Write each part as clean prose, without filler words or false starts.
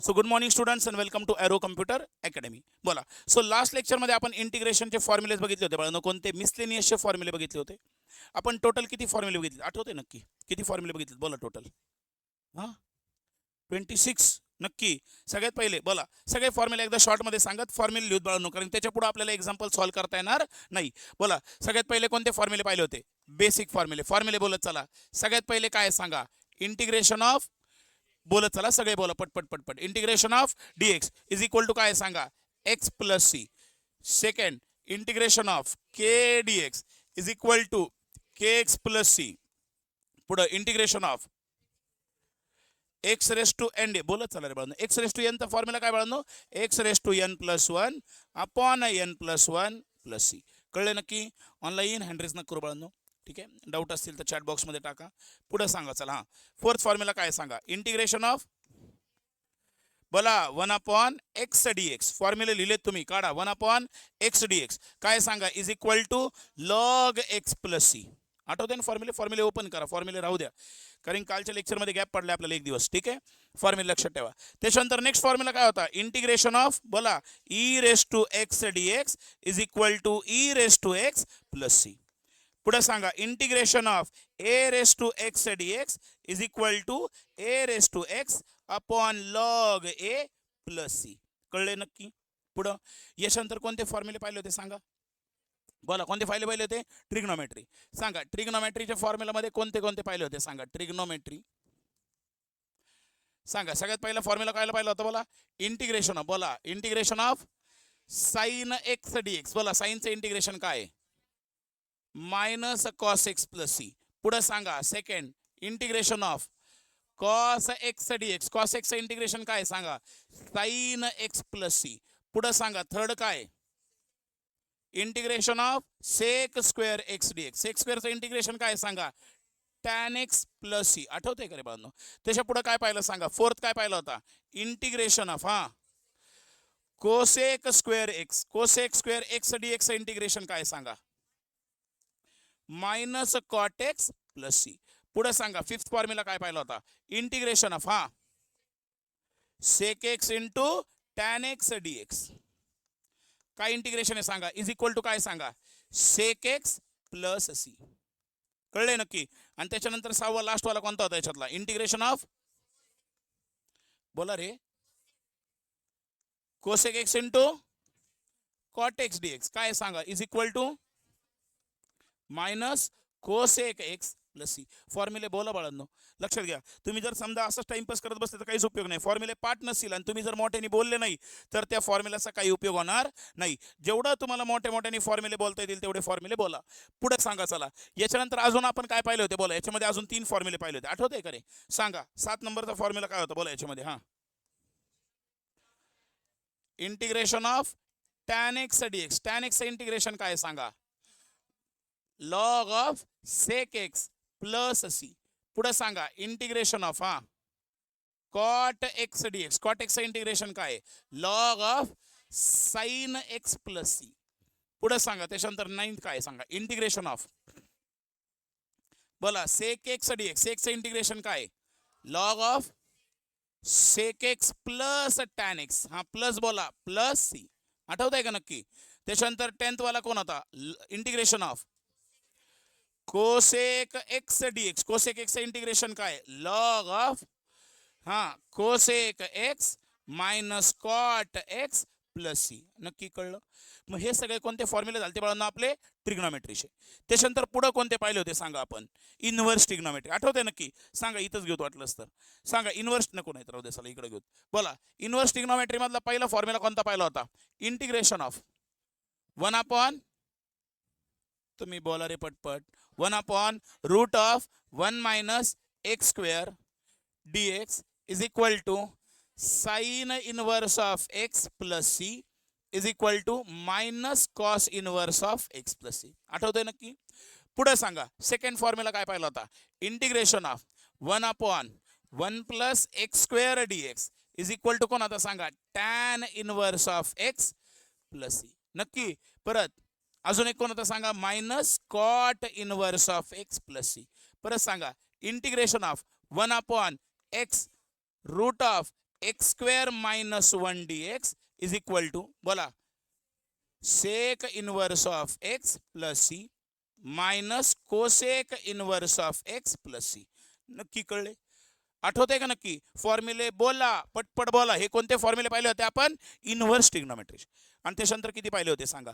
So good morning students and welcome to aero computer academy. बोला. So last लेक्चरमध्ये आपण इंटिग्रेशनचे formulas बघितले होते बाळांनो. कोणते मिसलेनियसचे फॉर्म्युले बघितले होते. आपण टोटल किती फॉर्म्युले बघितले आठवते नक्की? किती फॉर्म्युले बघितले बोला टोटल? हां, 26. नक्की. सगळ्यात पहिले बोला, सगळे फॉर्म्युले एकदा शॉर्टमध्ये सांगत फॉर्म्युले लिहूत बाळांनो, कारण त्याच्या पुढे आपल्याला एक्झाम्पल सॉल्व्ह करता येणार नाही. बोला, सगळ्यात पहिले कोणते फॉर्म्युले पाहिले होते? बेसिक फॉर्म्युले. फॉर्म्युले बोलत चला. सगळ्यात पहिले काय सांगा? इंटिग्रेशन ऑफ, बोलत चला सगळे बोला पटपट पटपट. Integration of d x is equal to काय सांगा? X plus c. Second, integration of k d x is equal to k x plus c. पुढं integration of x raise to n डे, बोलत चला रे बाळांनो. एक्स रेस टू एनचा फॉर्म्युला काय बाळांनो? X raise to n plus one upon n plus one plus c. कळले नक्की? ऑनलाईन हँडरेस न करू बाळांनो. ठीक आहे, डाऊट असतील तर चॅट बॉक्समध्ये टाका. पुढे सांगा चला. हां, फोर्थ फॉर्म्युला काय सांगा? इंटिग्रेशन ऑफ, बोला, 1 अपॉन एक्स डी एक्स. फॉर्म्युले लिहिलेत तुम्ही, काढा. 1 अपॉन एक्स डी एक्स काय सांगा? Is equal to log x plus c. आठवते ना फॉर्म्युले? फॉर्म्युले ओपन करा, फॉर्म्युले राहू द्या, कारण कालच्या लेक्चरमध्ये गॅप पडले आपल्याला एक दिवस. ठीक आहे, फॉर्म्युले लक्षात ठेवा. त्याच्यानंतर नेक्स्ट फॉर्म्युला काय होता? इंटिग्रेशन ऑफ, बोला, e raise to x d x is equal to e raise to x plus c. पुढे सांगा integration of a raise to x d x is equal to a raise to x upon log a plus c. कळले नक्की? पुढं याच्यानंतर कोणते फॉर्म्युले पाहिले होते सांगा? बोला, कोणते पाहिले पाहिले होते? ट्रिग्नोमेट्री. सांगा, ट्रिग्नोमेट्रीच्या फॉर्म्युलामध्ये कोणते कोणते पाहिले होते सांगा? ट्रिग्नोमेट्री सांगा. सगळ्यात पहिला फॉर्म्युला काय पाहिला होता? बोला, इंटिग्रेशन ऑफ, बोला, integration of sine x d x. बोला, साइनचं इंटिग्रेशन काय? Minus cos x plus c. पुढे सांगा second, integration of cos x d x. Cos एक्सचं इंटिग्रेशन काय सांगा? Sine x plus c. पुढे सांगा थर्ड काय? Integration of sec square x d x. Sec स्क्वेअरचं इंटिग्रेशन काय सांगा? Tan x plus c. आठवतंय का रे बाळांनो? त्याच्या पुढे काय पाहिलं सांगा? फोर्थ काय पाहिलं होता? इंटिग्रेशन ऑफ, हा, cosec square x. Cosec square x d एक्सचं इंटिग्रेशन काय सांगा? Minus cot x plus c. पुढे सांगा फिफ्थ फॉर्म्युला काय पाहिला होता? इंटिग्रेशन ऑफ, हा, sec x into tan x d x. काय इंटिग्रेशन आहे सांगा? इज इक्वल टू काय सांगा? Sec x plus c. कळले नक्की? आणि त्याच्यानंतर सहावा लास्ट वाला कोणता होता याच्यातला? इंटिग्रेशन ऑफ, बोला रे, cosec x into cot x d x काय सांगा? Is equal to minus cosec x plus c. फॉर्म्युले बोला बाळांनो, लक्षात घ्या. तुम्ही जर समजा असंच टाइमपास करत बसले तर काहीच उपयोग नाही. फॉर्म्युले पाठ नसतील आणि तुम्ही जर मोठ्याने बोलले नाही तर त्या फॉर्म्युलाचा काही उपयोग होणार नाही. जेवढं तुम्हाला मोठ्या मोठ्याने फॉर्म्युले बोलता येतील तेवढे फॉर्म्युले बोला. पुढे सांगा चला. याच्यानंतर अजून आपण काय पाहिले होते? बोला, याच्यामध्ये अजून 3 फॉर्म्युले पाहिले होते. आठवतंय का रे? सांगा 7 नंबरचा फॉर्म्युला काय होता? बोला याच्यामध्ये. हां, integration of tan x d x. Tan एक्सचं इंटिग्रेशन काय सांगा? Log of sec x plus c. पुढे सांगा इंटिग्रेशन ऑफ, हा, cot x d x. Cot एक्सचं इंटिग्रेशन काय? Log of sine x plus c. पुढे सांगा त्याच्यानंतर 9th काय सांगा? इंटिग्रेशन ऑफ, बोला, सेक एक्स डी एक्स. सेकचं इंटिग्रेशन काय? Log of sec x plus tan x. हा, प्लस बोला, प्लस सी. आठवतंय का नक्की? त्याच्यानंतर 10th वाला कोण होता? Integration of cosec x d x. Cosec एक्सचं इंटिग्रेशन काय? लॉग ऑफ, हा, cosec x minus cot x plus c. नक्की कळलं? मग हे सगळे कोणते फॉर्म्युले झाले ते बाळांना? आपले ट्रिग्नोमेट्रीचे. त्याच्यानंतर पुढे कोणते पाहिले होते सांगा आपण? Inverse trigonometry. आठवते नक्की? सांगा, इथंच घेऊ वाटलंच तर. सांगा इनव्हर्स, नको नाही तर राहू दे चला इकडे घेऊ. बोला, इनव्हर्स ट्रिग्नोमेट्री मधला पहिला फॉर्म्युला कोणता पाहिला होता? इंटिग्रेशन ऑफ 1 अपॉन, तुम्ही बोला रे पटपट, 1 upon root of 1 minus x square d x is equal to sine inverse of x plus c is equal to minus cos inverse of x plus c. आठवतंय नक्की? पुढे सांगा सेकंड फॉर्म्युला काय पाहिला होता? Integration of 1 upon 1 plus x square d x is equal to कोण आता सांगा? Tan inverse of x plus c. नक्की? परत अजून एक कोण होता सांगा? Minus cot inverse of x plus c. परत सांगा integration of 1 upon x root of x square minus 1 dx is equal to बोला sec inverse of x plus c minus cosec inverse of x plus c. नक्की कळले? आठवतंय का नक्की? फॉर्म्युले बोला, पटपट बोला. हे कोणते फॉर्म्युले पाहिले होते आपण? Inverse trigonometry. आणि त्याच्यानंतर किती पाहिले होते सांगा?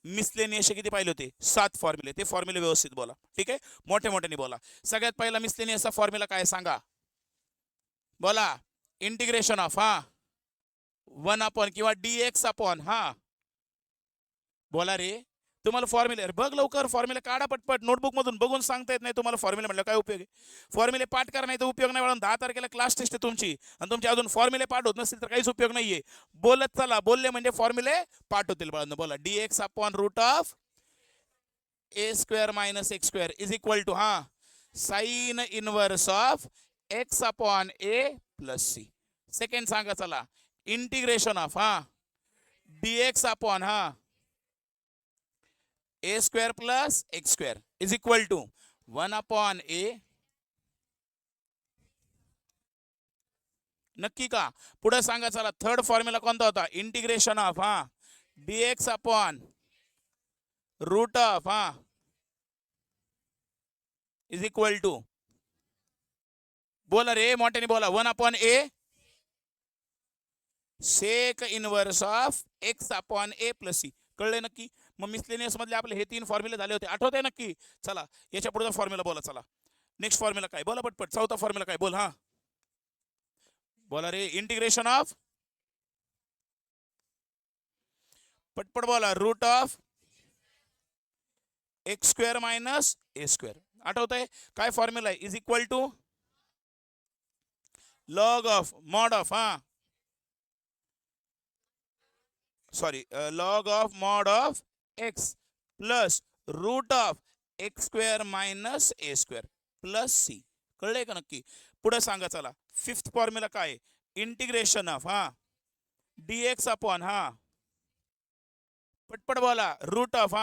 मिसलेनियस किती पाहिले होते? 7 फॉर्म्युले. ते फॉर्म्युले व्यवस्थित बोला, ठीक आहे? मोठे मोठ्याने बोला. सगळ्यात पहिला मिसलेनियसचा फॉर्म्युला काय सांगा? बोला. इंटिग्रेशन ऑफ 1 अपॉन किंवा dx अपॉन बोला रे. तुम्हाला फॉर्म्युले बघ लवकर, फॉर्म्युले काढा पटपट नोटबुक मधून. बघून सांगता येत नाही तुम्हाला फॉर्म्युले म्हटलं काय उपयोग आहे? फॉर्म्युले पाठ करा, नाही तर उपयोग नाही. म्हणून 10 तारखेला क्लास टेस्ट आहे तुमची आणि तुमचे अजून फॉर्म्युले पाठ होत नसतील तर काहीच उपयोग नाहीये. बोलत चला, बोलले म्हणजे फॉर्म्युले पाठ होतील बाळांनो. बोला dx upon root of a square minus x square is equal to sine inverse of x upon a plus c. Second सांगा चला, integration of dx upon a square plus x square is equal to 1 upon a. नक्की का? पुढे सांगा चला, third formula कोणता होता? Integration of dx upon root of is equal to बोला रे मोठ्याने बोला 1 upon a sec inverse of x upon a plus c. कळले नक्की? मग मिसलेनियस मधले आपले हे 3 फॉर्म्युले झाले होते, आठवते नक्की? चला याच्या पुढचा फॉर्म्युला बोला. चला नेक्स्ट फॉर्म्युला काय? बोला पटपट. चौथा फॉर्म्युला काय? बोल. बोला रे. इंटिग्रेशन ऑफ पटपट बोला root of x square minus a square. आठवतंय काय फॉर्म्युला आहे? Is equal to log of mod of log of mod of x plus root of x square minus a square plus c. कळलंय का नक्की? पुढे सांगा चला, फिफ्थ फॉर्म्युला काय? इंटिग्रेशन ऑफ dx अपॉन पटपट बोला root of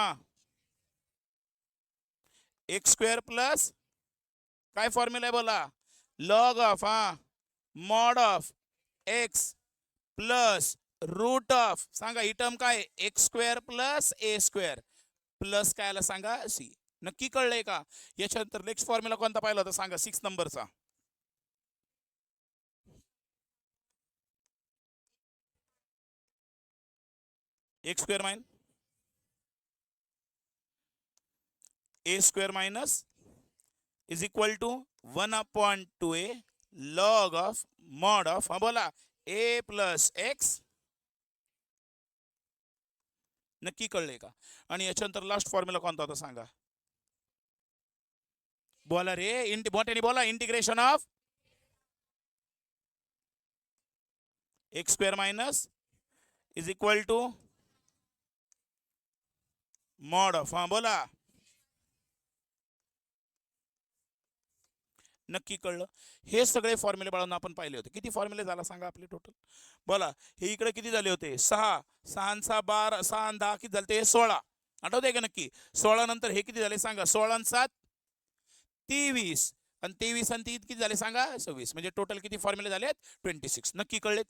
x square plus काय फॉर्म्युला आहे बोला? Log of mod of x plus root of सांगा ही टर्म काय? X square plus a square plus काय आला सांगा? सी. नक्की कळलंय का? याच्यानंतर नेक्स्ट फॉर्म्युला कोणता पाहिला होता सांगा? 6 नंबरचा. X square minus a square minus is equal to 1 upon 2a log of mod of बोला ए प्लस एक्स. नक्की कळले का? आणि याच्यानंतर लास्ट फॉर्म्युला कोणता होता सांगा? बोला रे. मोठ्याने बोला. Integration of x square minus is equal to mod of बोला. नक्की कळलं? हे सगळे फॉर्म्युले बाळांना आपण पाहिले होते. किती फॉर्म्युले झाला सांगा आपले टोटल? बोला. हे इकडे किती झाले होते? 6. 6 12 6 10 किती झाले? 16. आठवतंय का नक्की? 16 नंतर हे किती झाले सांगा? 16 आणि 7 23 आणि 23 आणि 3 किती झाले सांगा? 26. म्हणजे टोटल किती फॉर्म्युले झालेत? 26. नक्की कळलेत?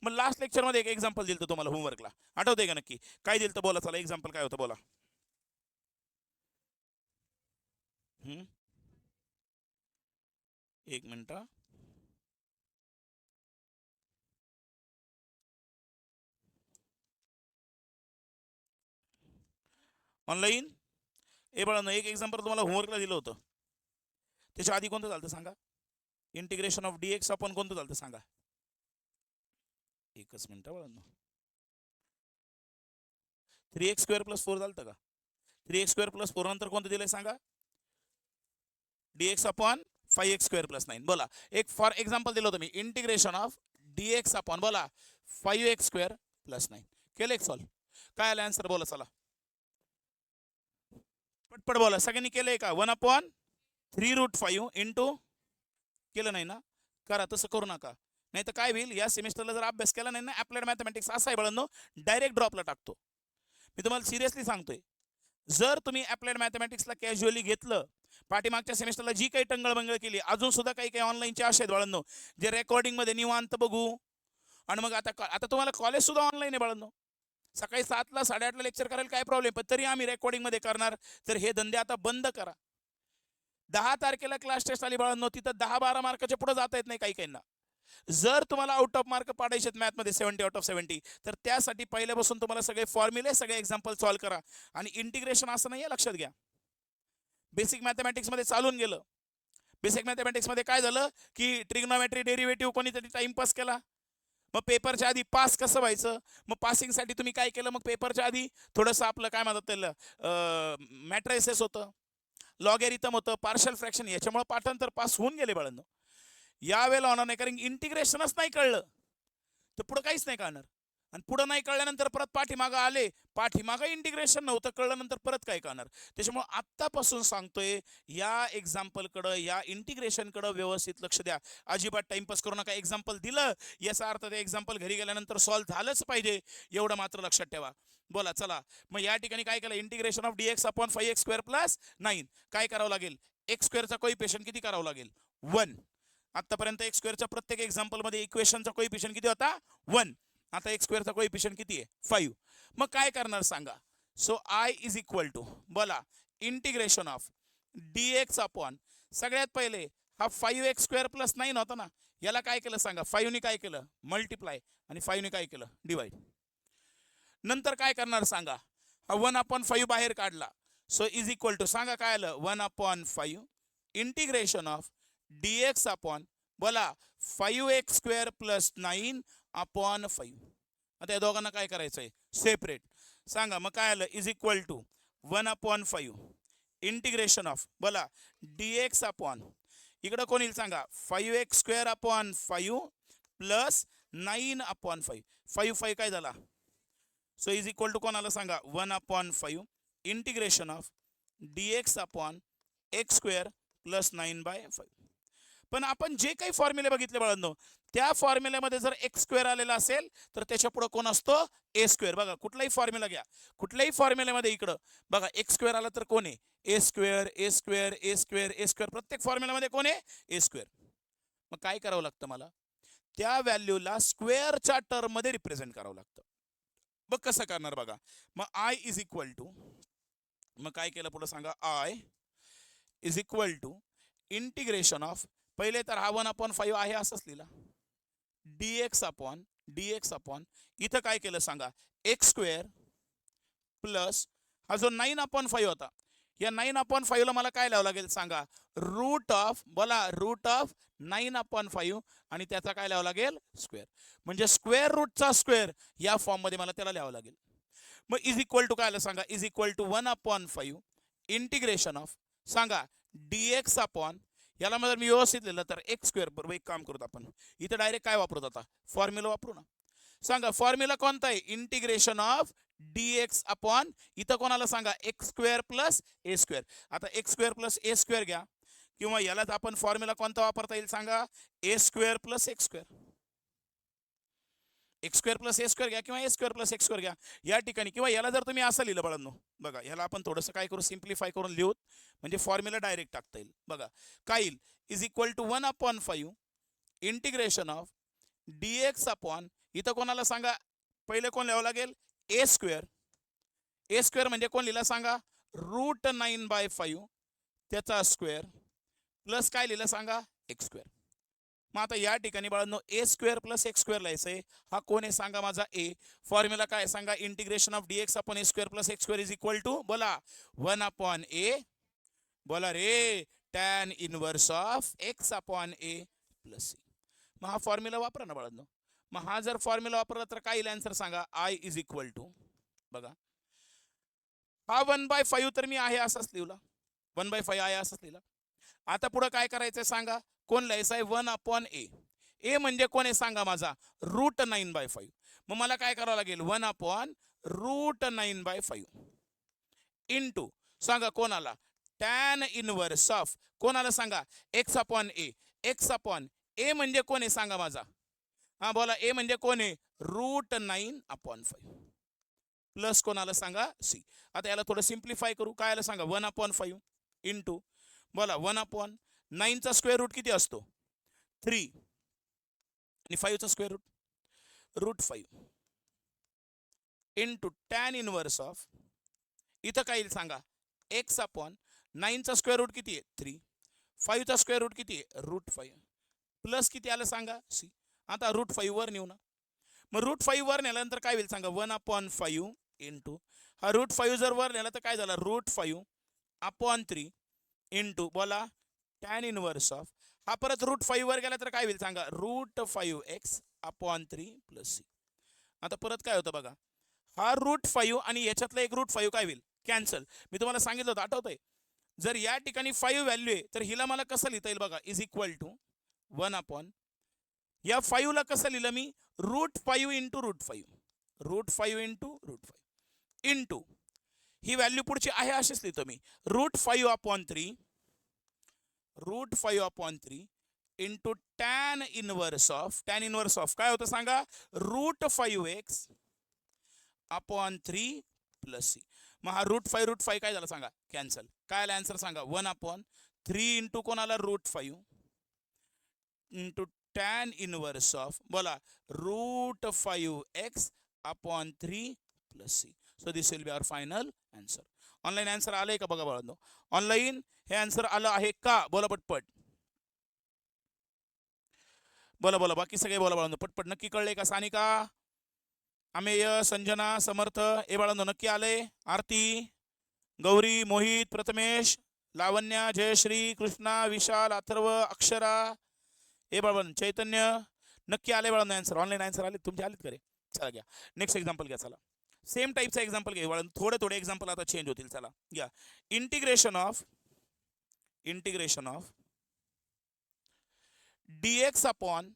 मग लास्ट लेक्चर मध्ये एक एक्झाम्पल दिलं तुम्हाला होमवर्कला, आठवतंय का नक्की? काय दिलं बोला चला. एक्झाम्पल काय होतं बोला? एक मिनिट. ऑनलाईन ए बाळांनो एक एक्झाम्पल तुम्हाला होमवर्कला दिलं होतं. त्याच्या आधी कोणतं झालं सांगा? इंटिग्रेशन ऑफ dx अपॉन कोणतं झालं सांगा? एकच मिनिट बाळांनो. 3x स्क्वेअर प्लस 4 झालं का? 3x स्क्वेअर प्लस 4 नंतर कोणतं दिलंय सांगा? dx upon 5x square plus 9. बोला. एक फॉर एक्झाम्पल दिलं होतं मी. इंटिग्रेशन ऑफ dx अपॉन बोला 5x स्क्वेअर प्लस 9. केलं एक सॉल्व? काय आलं आन्सर बोला चला. पटपट बोला. सगळ्यांनी केलंय का? 1 अपॉन 3 रूट 5 इंटू केलं नाही ना? करा. तसं करू नका, नाही तर काय होईल? या सेमिस्टरला जर अभ्यास केला नाही ना अप्लाइड मॅथमॅटिक्स असा आहे बाळांनो, डायरेक्ट ड्रॉपला टाकतो. मी तुम्हाला सिरियसली सांगतोय. जर तुम्ही अप्लाइड मॅथमॅटिक्सला कॅज्युअली घेतलं, पाठीमागच्या सेमिस्टरला जी काही टंगळमंगळ केली, अजून सुद्धा काही काही ऑनलाईनचे असे आहेत बाळांनो जे रेकॉर्डिंग मध्ये निवांत बघू, आणि मग आता तुम्हाला कॉलेज सुद्धा ऑनलाईन आहे बाळांनो. सकाळी 7ला 8:30ला लेक्चर करायला काय प्रॉब्लेम, पण तरी आम्ही रेकॉर्डिंग मध्ये करणार. तर हे धंदे आता बंद करा. 10 तारखेला क्लास टेस्ट आली बाळांनो, तिथं 10-12 मार्काच्या पुढे जाता येत नाही काही काहींना. जर तुम्हाला आउट ऑफ मार्क पाडायचे आहेत मॅथमध्ये 70 आउट ऑफ 70, तर त्यासाठी पहिल्यापासून तुम्हाला सगळे फॉर्म्युले सगळे एक्झाम्पल सॉल्व्ह करा. आणि इंटिग्रेशन असं नाही आहे, लक्षात घ्या. बेसिक मॅथमॅटिक्समध्ये चालून गेलं. बेसिक मॅथमॅटिक्समध्ये काय झालं की ट्रिग्नोमेट्री डेरिव्हेटिव्ह कोणीतरी टाइमपास केला. मग पेपरच्या आधी पास कसं व्हायचं, मग पासिंगसाठी तुम्ही काय केलं, मग पेपरच्या आधी थोडंसं आपलं काय म्हणतात त्याला मॅट्रायसेस होतं, लॉगॅरिथम होतं, पार्शल फ्रॅक्शन, याच्यामुळे पाठांतर पास होऊन गेले बाळांनो. यावेळेला होणार नाही, कारण इंटिग्रेशनच नाही कळलं तर पुढं काहीच नाही कळणार. आणि पुढं नाही कळल्यानंतर परत पाठीमागं आले, पाठीमागं इंटिग्रेशन नव्हतं कळल्यानंतर परत काय कळणार. त्याच्यामुळे आत्तापासून सांगतोय, या एक्झाम्पलकडं, या इंटिग्रेशनकडं व्यवस्थित लक्ष द्या. अजिबात टाइमपास करू नका. एक्झाम्पल दिलं याचा अर्थ ते एक्झाम्पल घरी गेल्यानंतर सॉल्व्ह झालंच पाहिजे, एवढं मात्र लक्षात ठेवा. बोला चला. मग या ठिकाणी काय केलं, integration of dx upon 5x² plus 9. काय करावं लागेल, x² कोइफिशियंट किती करावं लागेल, 1. आतापर्यंत x² प्रत्येक एक्झाम्पल मध्ये इक्वेशनचा कोइफिशियंट किती होता, 1. आता x² कोइफिशियंट किती आहे, 5. मग काय करणार सांगा. So I is equal to, बोला, इंटिग्रेशन ऑफ dx अपॉन, सगळ्यात पहिले हा 5x² प्लस 9 होता ना, याला काय केलं सांगा, 5 ने काय केलं, मल्टिप्लाय, आणि 5 ने काय केलं, डिवाइड. नंतर काय करणार सांगा, हा 1/5 बाहेर काढला. सो इज इक्वल टू, सांगा काय आलं, 1/5 इंटिग्रेशन ऑफ dx अपॉन, बोला, 5x² प्लस 9/5. आता या दोघांना काय करायचंय, सेपरेट. सांगा मग काय आलं, is equal to 1/5 integration of, बोला, dx अपॉन, इकडं कोण येईल सांगा, 5x² प्लस 9/5. 5 काय झाला, सो इज इक्वल टू कोण आलं सांगा, 1/5 integration of dx upon x² plus 9/5. पण आपण जे काही फॉर्म्युले बघितले बाळांनो, त्या फॉर्म्युल्यामध्ये जर x² आलेला असेल तर त्याच्या पुढे कोण असतो, a². बघा कुठलाही फॉर्म्युला घ्या, कुठल्याही फॉर्म्युल्यामध्ये इकडं बघा x² आला तर कोण आहे, a², प्रत्येक फॉर्म्युल्यामध्ये कोण आहे, a². मग काय करावं लागतं मला, त्या व्हॅल्यूला स्क्वेअरच्या टर्म मध्ये रिप्रेझेंट करावं लागतं. बघ कसं करणार बघा. मग I इज इक्वल टू, मग काय केलं पुढे सांगा, I is equal to integration of, पहिले तर हा 1/5 आहे असंच लिहिला, dx अपॉन इथं काय केलं सांगा, x² प्लस हा जो 9/5 होता, या 9/5 ला मला काय लावावं लागेल सांगा, रूट ऑफ, बोला, रूट ऑफ 9/5, आणि त्याचा काय लिहावं लागेल, स्क्वेअर. म्हणजे स्क्वेअर रूटचा स्क्वेअर या फॉर्म मध्ये मला त्याला लिहावं लागेल. मग इज इक्वल टू काय आलं सांगा, is equal to 1/5 integration of, सांगा, dx अपॉन, याला जर मी व्यवस्थित लिहिलं तर x². बरोबर, एक काम करूत आपण, इथं डायरेक्ट काय वापरत आता, फॉर्म्युला वापरू ना. सांगा फॉर्म्युला कोणता आहे, इंटिग्रेशन ऑफ dx अपॉन, इथं कोणाला सांगा, x² प्लस a². आता x² प्लस a² घ्या, किंवा यालाच आपण फॉर्म्युला कोणता वापरता येईल सांगा, a² plus x². x² plus a² घ्या किंवा a² प्लस x² घ्या या ठिकाणी. किंवा याला जर तुम्ही असं लिहिलं बाळांनो, बघा याला आपण थोडंसं काय करू, सिम्प्लिफाय करून लिहूत, म्हणजे फॉर्म्युला डायरेक्ट टाकता येईल. बघा काय येईल, is equal to 1/5 integration of dx upon, इथं कोणाला सांगा, पहिले कोण लिहावं लागेल, a² म्हणजे कोण लिहिला सांगा, रूट 9/5 त्याचा स्क्वेअर प्लस काय लिहिलं सांगा, x². मग आता या ठिकाणी बाळांनो a² प्लस x² लिहायचंय. हा कोण आहे सांगा, माझा a. फॉर्म्युला काय सांगा, integration of dx upon a² plus x² is equal to, बोला, 1/a, बोला रे, tan inverse of x upon a plus c. मग हा फॉर्म्युला वापरा ना बाळांनो. मग हा जर फॉर्म्युला वापरला तर काय येईल आन्सर सांगा, I इज इक्वल टू, बघा, हा 1/5 तर मी आहे असंच लिहिला, 1/5 आहे असंच लिहिला. आता पुढे काय करायचंय सांगा, कोण लिहायचं आहे, 1/a. a म्हणजे कोण आहे सांगा, माझा रूट 9/5. मग मला काय करावं लागेल, 1/रूट 9/5 इंटू, सांगा कोणाला, टॅन इनवर्स ऑफ, कोणाला सांगा, x upon a. x upon a म्हणजे कोण आहे सांगा माझा, हा बोला, a म्हणजे कोण आहे, रूट 9/5 प्लस कोणाला सांगा, c. आता याला थोडं सिम्प्लिफाय करू, काय आलं सांगा, 1/5 इंटू, बोला, 1/9चा स्क्वेअर रूट किती असतो, 3, आणि 5चा square root, √5 into tan inverse of, इथं काय येईल सांगा, एक्स अपॉन 9चा स्क्वेअर रूट किती आहे 3, 5चा स्क्वेअर रूट किती आहे √5 प्लस किती आलं सांगा सी. आता √5 वर नेऊ ना, मग √5 वर नेल्यानंतर काय होईल सांगा 1/5 इंटू, हा √5 जर वर नेला तर काय झालं √5/3 इंटू बोला टॅन इनवर्स ऑफ, हा परत √5 वर गेला तर काय होईल सांगा √5x/3 प्लस सी. आता परत काय होतं बघा, हा √5 आणि याच्यातला एक √5 काय होईल कॅन्सल. मी तुम्हाला सांगितलं होतं आठवतंय, जर या ठिकाणी 5 व्हॅल्यू आहे तर हिला मला कसं लिहिता येईल बघा, इज इक्वल टू 1 या 5 ला कसं लिहिलं मी √5 इंटू √5, √5 इंटू √5 इंटू ही व्हॅल्यू पुढची आहे अशीच लिहितो मी √5/3 into tan inverse of, tan inverse of काय होतं सांगा √5x/3 प्लस सी. मग हा √5 काय झालं सांगा कॅन्सल. काय आला आन्सर सांगा 1/3 इंटू कोणाला √5 इंटू टॅन इनवर्स ऑफ बोला √5x/3 plus c. So this will be our final answer. Online answer आलंय का बघा बाळांनो, ऑनलाईन हे आन्सर आलं आहे का, बोला पटपट, बोला बोला, बाकी सगळे बोला बाळांनो पटपट. नक्की कळले का सानिका, अमेय, संजना, समर्थ, ए बाळांनो नक्की आले, आरती, गौरी, मोहित, प्रथमेश, लावण्या, जयश्री, कृष्णा, विशाल, अथर्व, अक्षरा, ए बाळांनो चैतन्य नक्की आले बाळांनो आन्सर, ऑनलाईन आन्सर आले तुमचे, आलेत करे. चला घ्या नेक्स्ट एक्झाम्पल घ्या, चला सेम टाईपचा एक्झाम्पल घ्या बाळांनो, थोडे थोडे एक्झाम्पल आता चेंज होतील. चला घ्या integration of dx upon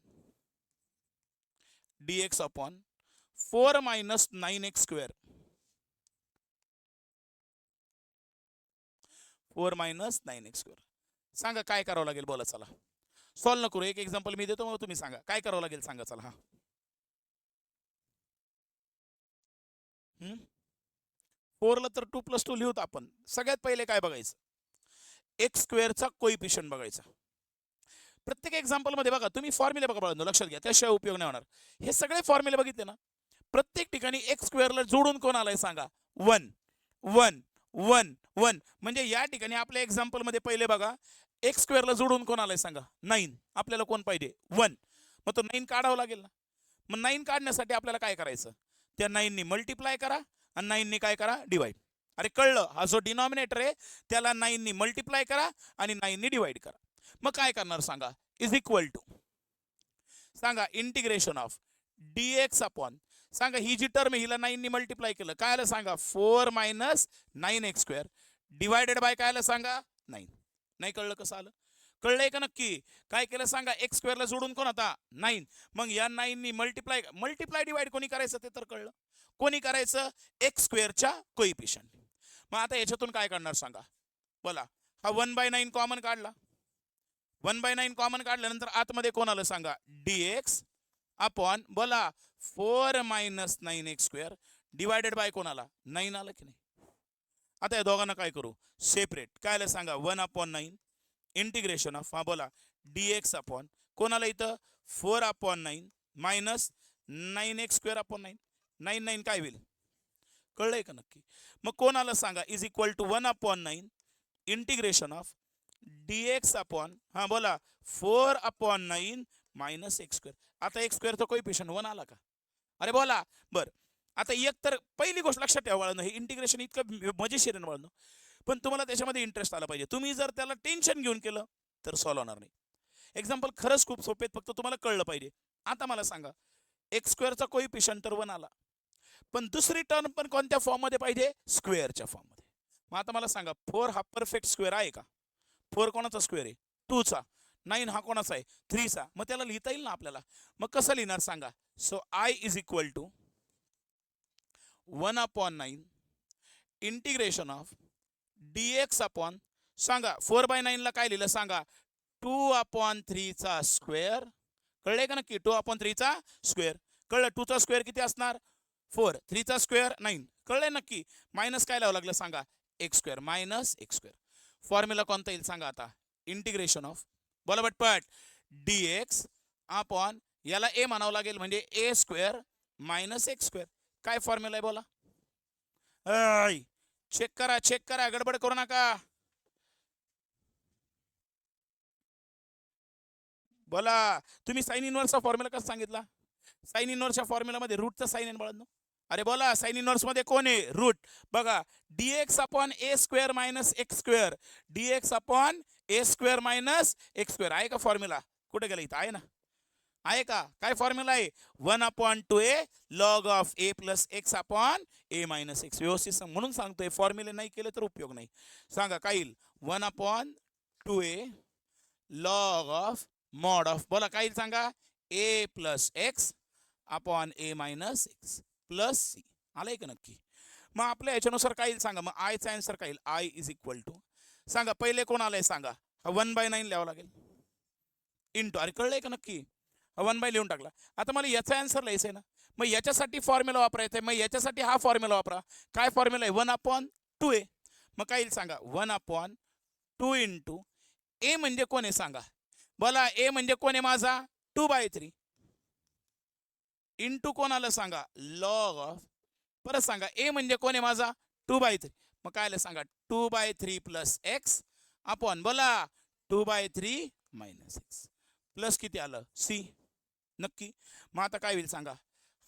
4 - 9x², 4 - 9x². सांगा काय करावं लागेल, बोला चला. सॉल्व न करू, एक एक्झाम्पल मी देतो मग तुम्ही सांगा काय करावं लागेल, सांगा चला. हा 4 ला तर 2 + 2 लिहूत आपण. सगळ्यात पहिले काय बघायचं, x² कोइफिशियंट बघायचा. प्रत्येक एक्झाम्पल मध्ये बघा तुम्ही फॉर्म्युले बघा बाळांनो, लक्षात घ्या, त्याशिवाय उपयोग नाही होणार. हे सगळे फॉर्म्युले बघितले ना, प्रत्येक ठिकाणी x² ला जोडून कोण आलाय सांगा 1 1 1 1. म्हणजे या ठिकाणी आपल्या एक्झाम्पल मध्ये पहिले बघा x² ला जोडून कोण आलाय सांगा 9. आपल्याला कोण पाहिजे 1, मग तो 9 काढावं लागेल ना. मग 9 काढण्यासाठी आपल्याला काय करायचं, त्या 9 नी मल्टिप्लाय करा आणि 9 नी काय करा डिवाइड. अरे कळलं, हा जो डिनॉमिनेटर आहे त्याला 9 नी मल्टिप्लाय करा आणि 9 नी डिवाइड करा. मग काय करणार सांगा, इज इक्वल टू सांगा इंटिग्रेशन ऑफ dx अपॉन सांगा ही जी टर्म हिला 9 नी मल्टिप्लाय केलं काय आलं सांगा 4 - 9x² डिवायडेड बाय काय आलं सांगा 9. नाही कळलं कसं आलं, कळलंय का नक्की. काय केलं सांगा x² ला जोडून कोण आता 9, मग या 9 नी मल्टिप्लाय डिवाइड कोणी करायचं ते तर कळलं, कोणी करायचं x² च्या कोइफिशियंट. मग आता याच्यातून काय काढणार सांगा, बोला हा 1/9 कॉमन काढला, 1/9 कॉमन काढल्यानंतर आतमध्ये कोण आलं सांगा dx अपॉन बोला 4 - 9x² डिवायडेड बाय कोण आला 9 आलं की नाही. आता या दोघांना काय करू सेपरेट, काय आलं सांगा 1/9 इंटिग्रेशन ऑफ, हा बोला dx अपॉन कोण आलं इथं 4/9 मायनस 9x²/9, 9 9 काय होईल, कळलंय का नक्की. मग कोण आलं सांगा is equal to 1/9 integration of dx upon हा बोला 4/9 मायनस x². आता x² चा कोइफिशियंट 1 आला का, अरे बोला बर. आता एक तर पहिली गोष्ट लक्षात ठेवा, हे इंटिग्रेशन इतकं मजेशीर आहे ना, पण तुम्हाला त्याच्यामध्ये इंटरेस्ट आला पाहिजे. तुम्ही जर त्याला टेन्शन घेऊन केलं तर सॉल्व होणार नाही. एक्झाम्पल खरंच खूप सोपे आहेत, फक्त तुम्हाला कळलं पाहिजे. आता मला सांगा x² चा कोइफिशियंट तर 1 आला, पण दुसरी टर्म पण कोणत्या फॉर्म मध्ये पाहिजे स्क्वेअरच्या फॉर्म मध्ये. मग आता मला सांगा 4 हा परफेक्ट स्क्वेअर आहे का, 4 कोणाचा स्क्वेअर आहे 2 चा, 9 हा कोणाचा आहे 3 चा, मग त्याला लिहिता येईल ना आपल्याला. मग कसं लिहिणार सांगा, so I is equal to 1/9 integration of dx upon सांगा 4/9 ला काय लिहिलं सांगा 2/3 चा स्क्वेअर. कळले का नक्की 2/3 चा स्क्वेअर, कळलं 2 चा स्क्वेअर किती असणार 4, 3 चा स्क्वेअर 9, कळलंय नक्की. मायनस काय लावावं लागलं सांगा x² मायनस x². फॉर्म्युला कोणता येईल सांगा आता इंटिग्रेशन ऑफ बोला पटपट dx अपॉन याला a म्हणावं लागेल म्हणजे a² मायनस एक्स स्क्वेअर. काय फॉर्म्युला आहे बोला? चेक करा, गडबड करू नका. बोला. तुम्ही साइन इनवर्सचा फॉर्म्युला कसा सांगितला? साइन इनवर्सच्या फॉर्म्युलामध्ये रूटचा साइन आहे बाळांनो. अरे बोला, साइन इनवर्स मध्ये कोण आहे? रूट. बघा, dx upon a square minus x square, dx upon a square minus x square. आहे का फॉर्म्युला? कुठे गेला? इथं आहे ना. आहे का? काय फॉर्म्युला आहे? 1/2a log of A plus x upon a minus x. व्यवस्थित सांग, म्हणून सांगतोय फॉर्म्युले नाही केले तर उपयोग नाही. सांगा काय येईल? 1/2a log of mod of, बोला काय येईल सांगा? ए plus x upon a minus x plus C. आलंय का नक्की? मग आपल्या याच्यानुसार काय येईल सांगा? मग आयचा आन्सर काय येईल? आय इज इक्वल टू, सांगा पहिले कोण आलंय सांगा? हा 1/9 लिहावं लागेल इंटू, अरे कळलंय का नक्की? 1 बाय लिहून टाकला. आता मला याचा आन्सर लिहायचं आहे ना, मग याच्यासाठी फॉर्म्युला वापरायचा आहे. मग याच्यासाठी हा फॉर्म्युला वापरा. काय फॉर्म्युला आहे? 1/2a. मग काय येईल सांगा? 1/2 इंटू ए म्हणजे कोण आहे सांगा? बोला, ए म्हणजे कोण आहे माझा? 2/3 इंटू कोण आलं सांगा? लॉग ऑफ, परत सांगा ए म्हणजे कोण आहे माझा? 2/3. मग काय आलं सांगा? 2/3 प्लस एक्स अपॉन, बोला, 2/3 मायनस एक्स प्लस किती आलं? सी. नक्की? मग आता काय होईल सांगा?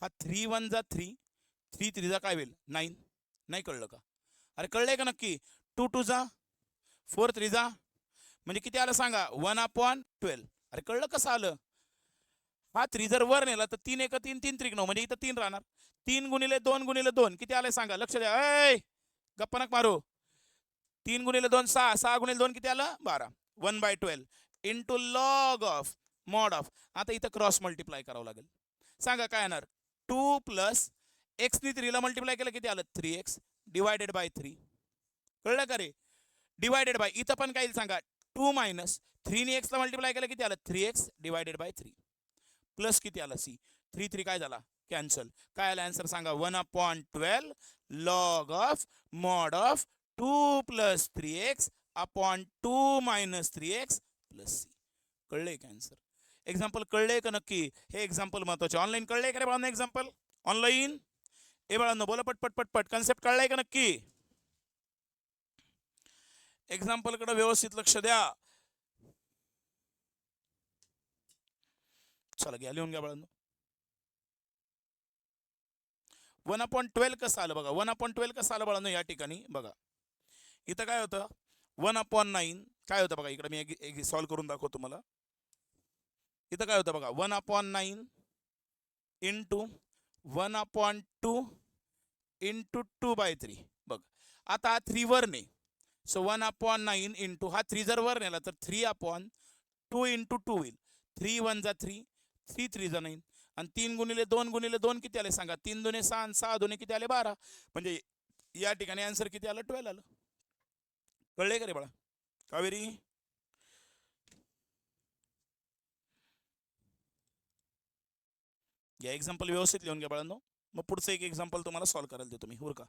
हा 3 1 3, 3 3 काय होईल? 9. नाही कळलं का? अरे कळलंय का नक्की? 2 2 4 3 म्हणजे किती आलं सांगा? 1/12. अरे कळलं कसं आलं? हा 3 जर वर नेला तर 3 1 3 3 3 9, म्हणजे इथं 3 राहणार. 3 गुणिले 2 गुणिले 2 किती आलंय सांगा? लक्ष द्या. गप्पा नक मारू. 3 गुणिले 2 6, 6 गुणिले 2 किती आलं? 12. 1/12 into log of mod of. आता इथं क्रॉस मल्टिप्लाय करावं लागेल. सांगा काय येणार? 2 प्लस एक्स ने 3 ला मल्टिप्लाय केलं किती आलं? 3x divided by 3. कळलं का रे? डिवायडेड बाय, इथं पण काय येईल सांगा? 2 मायनस 3 ने एक्स ला मल्टिप्लाय केलं किती आलं? 3x डिवायडेड बाय 3 प्लस किती आलं? सी. 3 3 काय झाला? कॅन्सल. काय आला आन्सर सांगा? 1/12 log of mod of 2 plus 3x upon 2 minus 3x plus c. कळलंय का आन्सर? एक्झाम्पल कळलंय का नक्की? हे एक्झाम्पल महत्वाचे. ऑनलाईन कळलंय का रे बाळांनो? एक्झाम्पल ऑनलाईन ए बाळांनो बोला पटपट पटपट. कन्सेप्ट कळलाय का नक्की? एक्झाम्पल कडे व्यवस्थित लक्ष द्या. चला घ्या, लिहून घ्या बाळांनो. 1/12 कसं आलं बघा? 1/12 कसं आलं बाळांनो? या ठिकाणी बघा, इथं काय होतं? 1/9 काय होतं बघा? इकडे मी एक सॉल्व्ह करून दाखवतो तुम्हाला. इथं काय होतं बघा? 1/9 इंटू 1/2 इंटू 2/3. बघ, आता हा 3 वर ने, सो 1/9 इंटू हा 3 जर वर नेला तर 3/2 इंटू 2 होईल. 3 1 3, 3 3 9, आणि 3 गुणिले 2 गुणिले 2 किती आले सांगा? 3 2 6, 6 2 किती आले? 12. म्हणजे या ठिकाणी आन्सर किती आलं? 12 आलं. कळले का रे बाळा? कावेरी या एक्झाम्पल व्यवस्थित लिहून घ्या बाळांनो. मग पुढचं एक एक्झाम्पल तुम्हाला सॉल्व्ह करायला देतो मी, बरं का?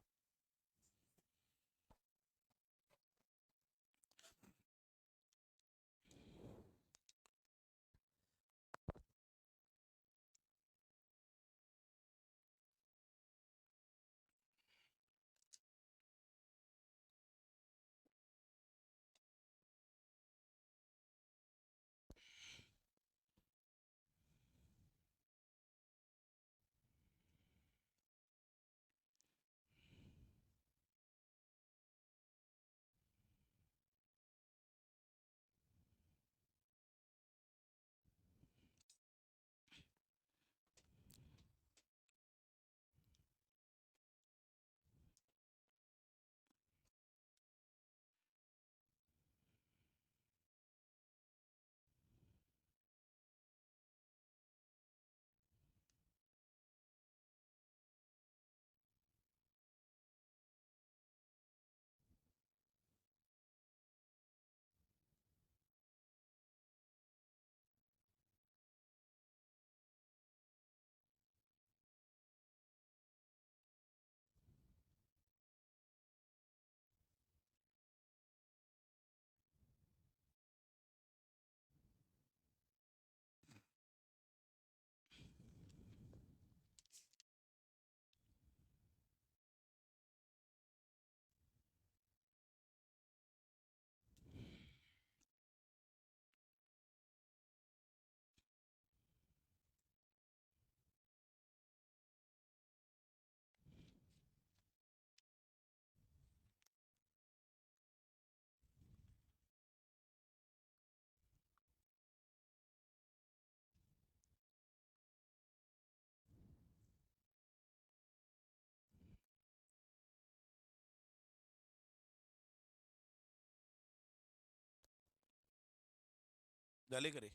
झाले का रे?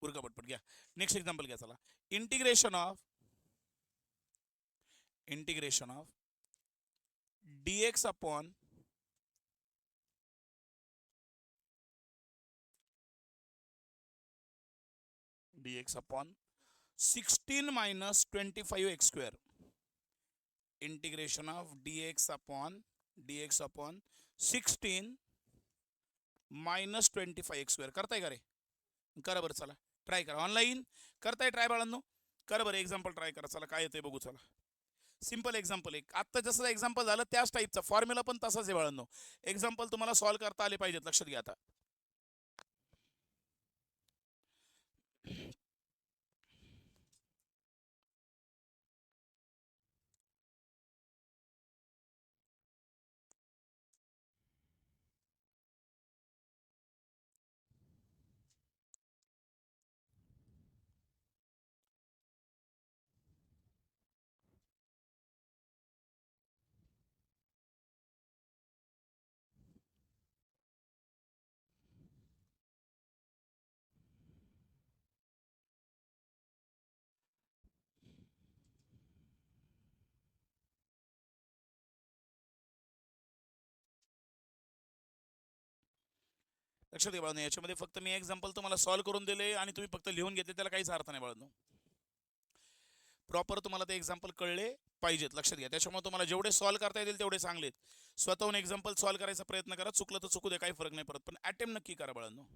उरका पटपट घ्या. नेक्स्ट एक्झाम्पल घ्या चला. Integration of dx upon dx upon 16 minus 25x square. Integration of dx upon 16 minus 25x square. करताय का रे? करा बरं चला, ट्राय करा. ऑनलाईन करताय ट्राय बाळांनो? करा बरं एक्झाम्पल ट्राय करा चला, काय येतंय बघू चला. सिंपल एक्झाम्पल एक, आत्ता जसं एक्झाम्पल झालं त्याच टाईपचा फॉर्म्युला पण तसाच आहे बाळांनो. एक्झाम्पल तुम्हाला सॉल्व्ह करता आले पाहिजेत, लक्षात घ्या आता. लक्षात घ्या बाळांनो, याच्यामध्ये फक्त मी एक्झाम्पल तुम्हाला सॉल्व्ह करून दिले आणि तुम्ही फक्त लिहून घेतले, त्याला काहीच अर्थ नाही बाळांनो. प्रॉपर तुम्हाला ते एक्झाम्पल कळले पाहिजेत, लक्षात घ्या. त्याच्यामुळे तुम्हाला जेवढे सॉल्व्ह करता येतील तेवढे चांगलेत. स्वतःहून एक्झाम्पल सॉल्व्ह करायचा प्रयत्न करा, चुकलं तर चुकू दे, काही फरक नाही पडत, पण अटेम्प्ट नक्की करा बाळांनो.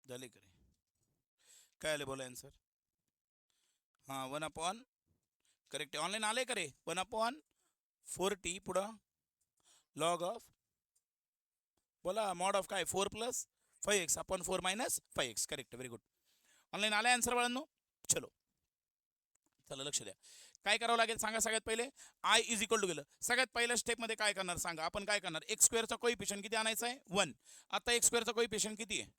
झाले करे? काय आले बोला आन्सर? हां, 1/, करेक्ट. ऑनलाईन आले का रे? 1/4t पुढं लॉग ऑफ, बोला मॉड ऑफ काय, 4 + 5x upon 4 - 5x. Correct, very good. Online आलाय आन्सर बाळांनो? चलो चला लक्ष द्या. काय करावं लागेल सांगा. सगळ्यात पहिले i इज इक्वल टू गेलं. सगळ्यात पहिल्या स्टेपमध्ये काय करणार सांगा. आपण काय करणार, एक्स स्क्वेअरचा कोइफिशियंट किती आणायचा आहे? 1. आता एक्स स्क्वेअरचा कोइफिशियंट किती आहे?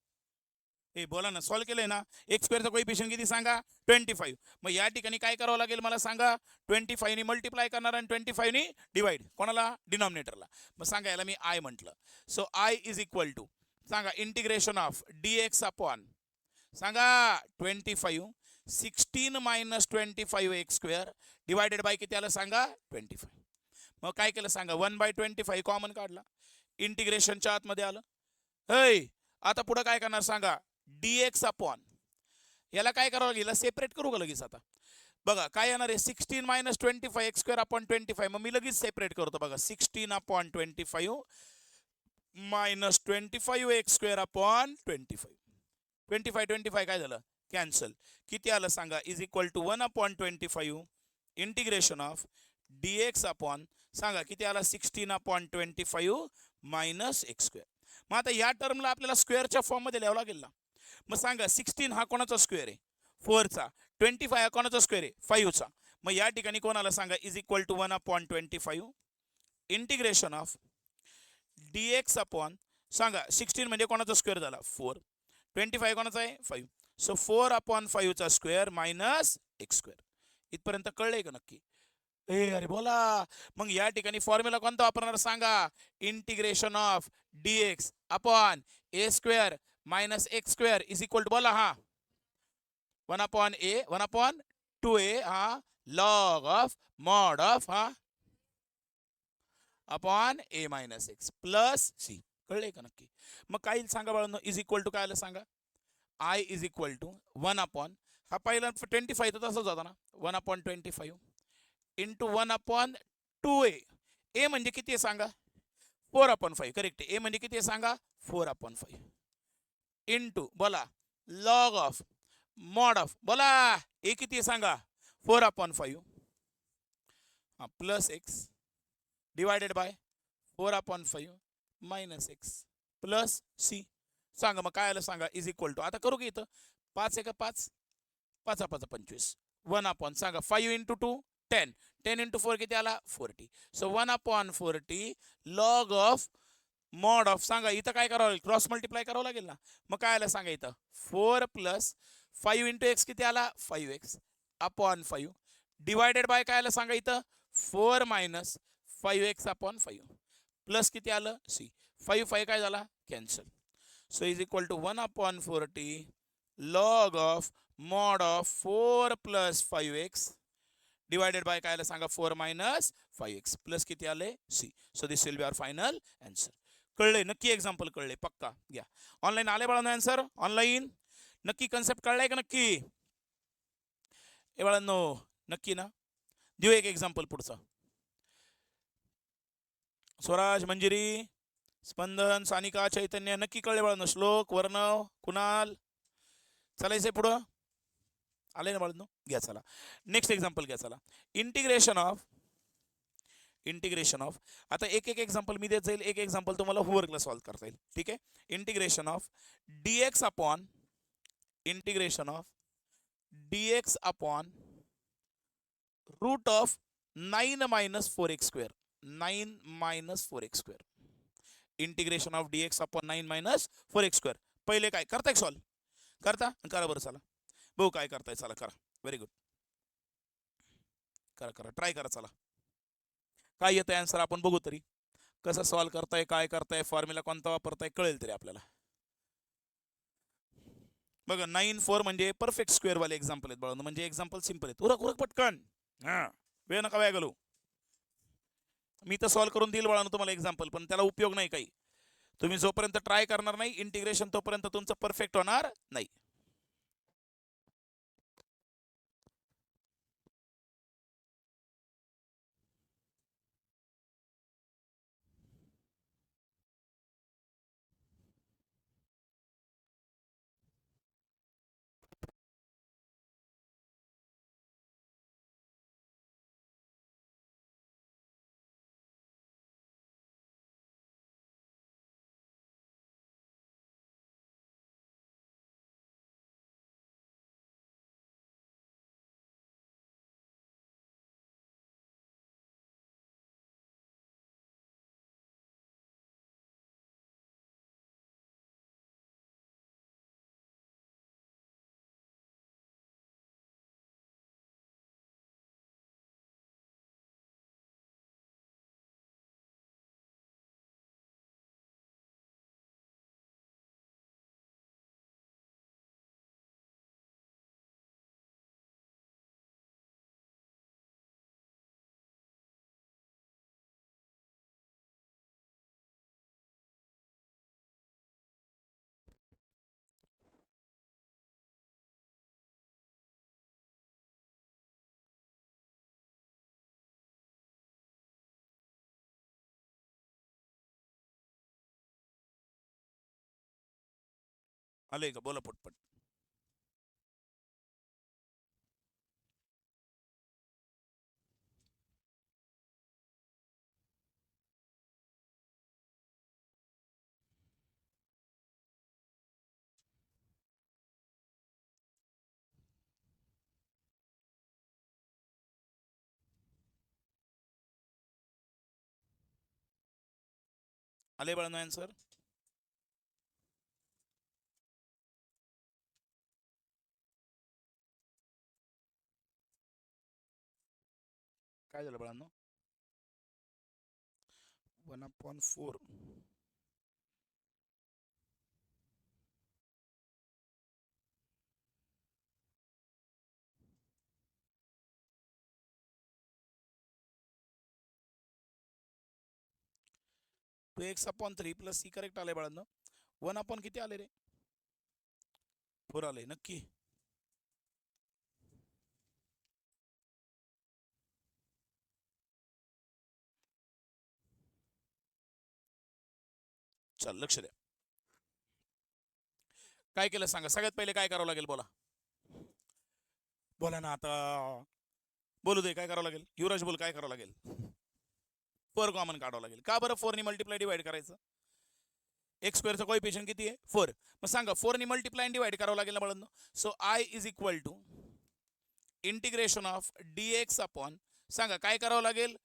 हे बोला ना, सॉल्व्ह केलंय ना. एक्स स्क्वेअरचा कोइफिशियंट किती सांगा? 25. मग या ठिकाणी काय करावं लागेल मला सांगा. 25 ने मल्टिप्लाय करणार आणि 25 ने डिवाइड, कोणाला? डिनॉमिनेटरला. मग सांगा, याला मी आय म्हटलं. So I is equal to सांगा इंटिग्रेशन ऑफ dx अपॉन सांगा 25 16 - 25x स्क्वेअर डिवायडेड बाय किती आलं सांगा? 25. मग काय केलं सांगा, 1/25 कॉमन काढला, इंटिग्रेशनच्या आतमध्ये आलं. हे आता पुढे काय करणार सांगा, dx अपॉन याला काय करावं लागेल, सेपरेट करू का लगेच? आता बघा काय येणार आहे, 16 - 25x स्क्वेअर अपॉन 25. मग मी लगेच सेपरेट करतो बघा, 16 अपॉन 25 - 25x स्क्वेअर अपॉन 25. 25 काय झालं? कॅन्सल. किती आलं सांगा? Is equal to 1/25 integration of dx upon सांगा किती आला? 16/25 मायनस x स्क्वेअर. मग आता या टर्मला आपल्याला स्क्वेअरच्या फॉर्ममध्ये लिहावं लागेल ना. मग सांगा 16 हा कोणाचा स्क्वेअर आहे? 4चा. 25 हा कोणाचा स्क्वेअर आहे? 5चा. मग या ठिकाणी कोणाला सांगा is equal to 1/25 integration of dx upon सांगा 16 म्हणजे कोणाचा स्क्वेअर झाला? 4. 25 कोणाचा आहे? 5. सो 4/5 चा स्क्वेअर मायनस x स्क्वेअर. इथपर्यंत कळलंय का नक्की? ए अरे बोला. मग या ठिकाणी फॉर्म्युला कोणता वापरणार सांगा? Integration of dx upon a square minus x square is equal to बोला हा 1/2a हा लॉग ऑफ मॉड ऑफ हा upon a minus x plus c. कळले का नक्की? मग काय सांगा बाळांनो, इज इक्वल टू काय आलं सांगा? आय इज इक्वल टू 1 हा पहिला 25 तर तसंच होता ना, 1/25 इंटू 1/2a. ए म्हणजे किती आहे सांगा? 4/5. करेक्ट. ए म्हणजे किती आहे सांगा? 4/5 इंटू बोला लॉग ऑफ मॉड ऑफ बोला ए किती आहे सांगा? 4/5 हा plus x divided by 4/5 minus x plus c. सांगा मग काय आलं सांगा? इज इक्वल टू आता करू की इथं 5 1 5 5 5 25 1 सांगा 5 इंटू 2 10 10 इंटू 4 किती आला? 40. So 1/40 log of mod of सांगा इथं काय करावं लागेल? क्रॉस मल्टिप्लाय करावं लागेल ना. मग काय आलं सांगा इथं? 4 प्लस 5 इंटू एक्स किती आला? 5x अपॉन 5 डिवायडेड बाय काय आलं सांगा इथं? 4 मायनस 5x/5 प्लस किती आलं? सी. 5 5 काय झाला? Cancel. So is equal to 1/40 log of mod of 4 plus 5x divided by काय आलं सांगा? 4 मायनस 5x प्लस किती आले? C. So this will be our final answer. कळले नक्की? एक्झाम्पल कळले पक्का? घ्या ऑनलाईन आले बाळांनो आन्सर ऑनलाईन. नक्की कन्सेप्ट कळलाय का नक्की? ए बाळांनो नक्की ना? देऊ एक एक्झाम्पल पुढचा. स्वराज, मंजिरी, स्पंदन, सानिका, चैतन्य नक्की कळले बाळांनो? श्लोक, वर्णव, कुणाल चालायचंय पुढं? आले ना बाळांनो? घ्या चला नेक्स्ट एक्झाम्पल घ्या चला. इंटिग्रेशन ऑफ आता एक एक एक्झाम्पल मी देत जाईल, एक एक्झाम्पल तुम्हाला होमवर्कला सॉल्व्ह करता येईल. ठीक आहे. Integration of dx upon integration of dx upon root of 9 minus 4x². 9 minus 4x². Integration of dx upon 9 minus 4x². पहिले काय करताय? सॉल्व करता करा बरं. चला भाऊ काय करताय? चला करा. Very good. करा करा ट्राय करा. चला काय येतं आन्सर आपण बघू तरी. कसं सॉल्व करताय, काय करताय, फॉर्म्युला कोणता वापरताय कळेल तरी आपल्याला. बघा 9 4 म्हणजे परफेक्ट स्क्वेअर वाले एक्झाम्पल आहेत बाळांनो. म्हणजे एक्झाम्पल सिंपल आहेत. उरक उरक पटकन. हा वेळ नका वेळ घालू. मी तर सॉल्व करून देईल बाळांनो तुम्हाला एक्झाम्पल, पण त्याला उपयोग नाही काही. तुम्ही जोपर्यंत ट्राय करणार नाही इंटिग्रेशन तोपर्यंत तुमचं परफेक्ट होणार नाही. आले का? बोला पटपट. आले बाळांनो आन्सर? काय झालं बाळांनो 1/4 2x/3 प्लस सी करेक्ट आले बाळांनो 1 किती आले रे 4 आले नक्की चल लक्ष द्या काय केलं सांगा सगळ्यात पहिले काय करावं लागेल बोला बोला ना आता बोलू दे काय करावं लागेल युवराज बोल काय करावं लागेल 4 कॉमन काढावं लागेल का बरं 4 ने मल्टिप्लाय डिवाइड करायचं एक्स स्क्वेअरचं कोएफिशियंट किती आहे 4 मग सांगा 4 ने मल्टिप्लाय डिवाइड करावं लागेल ना बाळांनो so I is equal to integration of dx upon सांगा काय करावं लागेल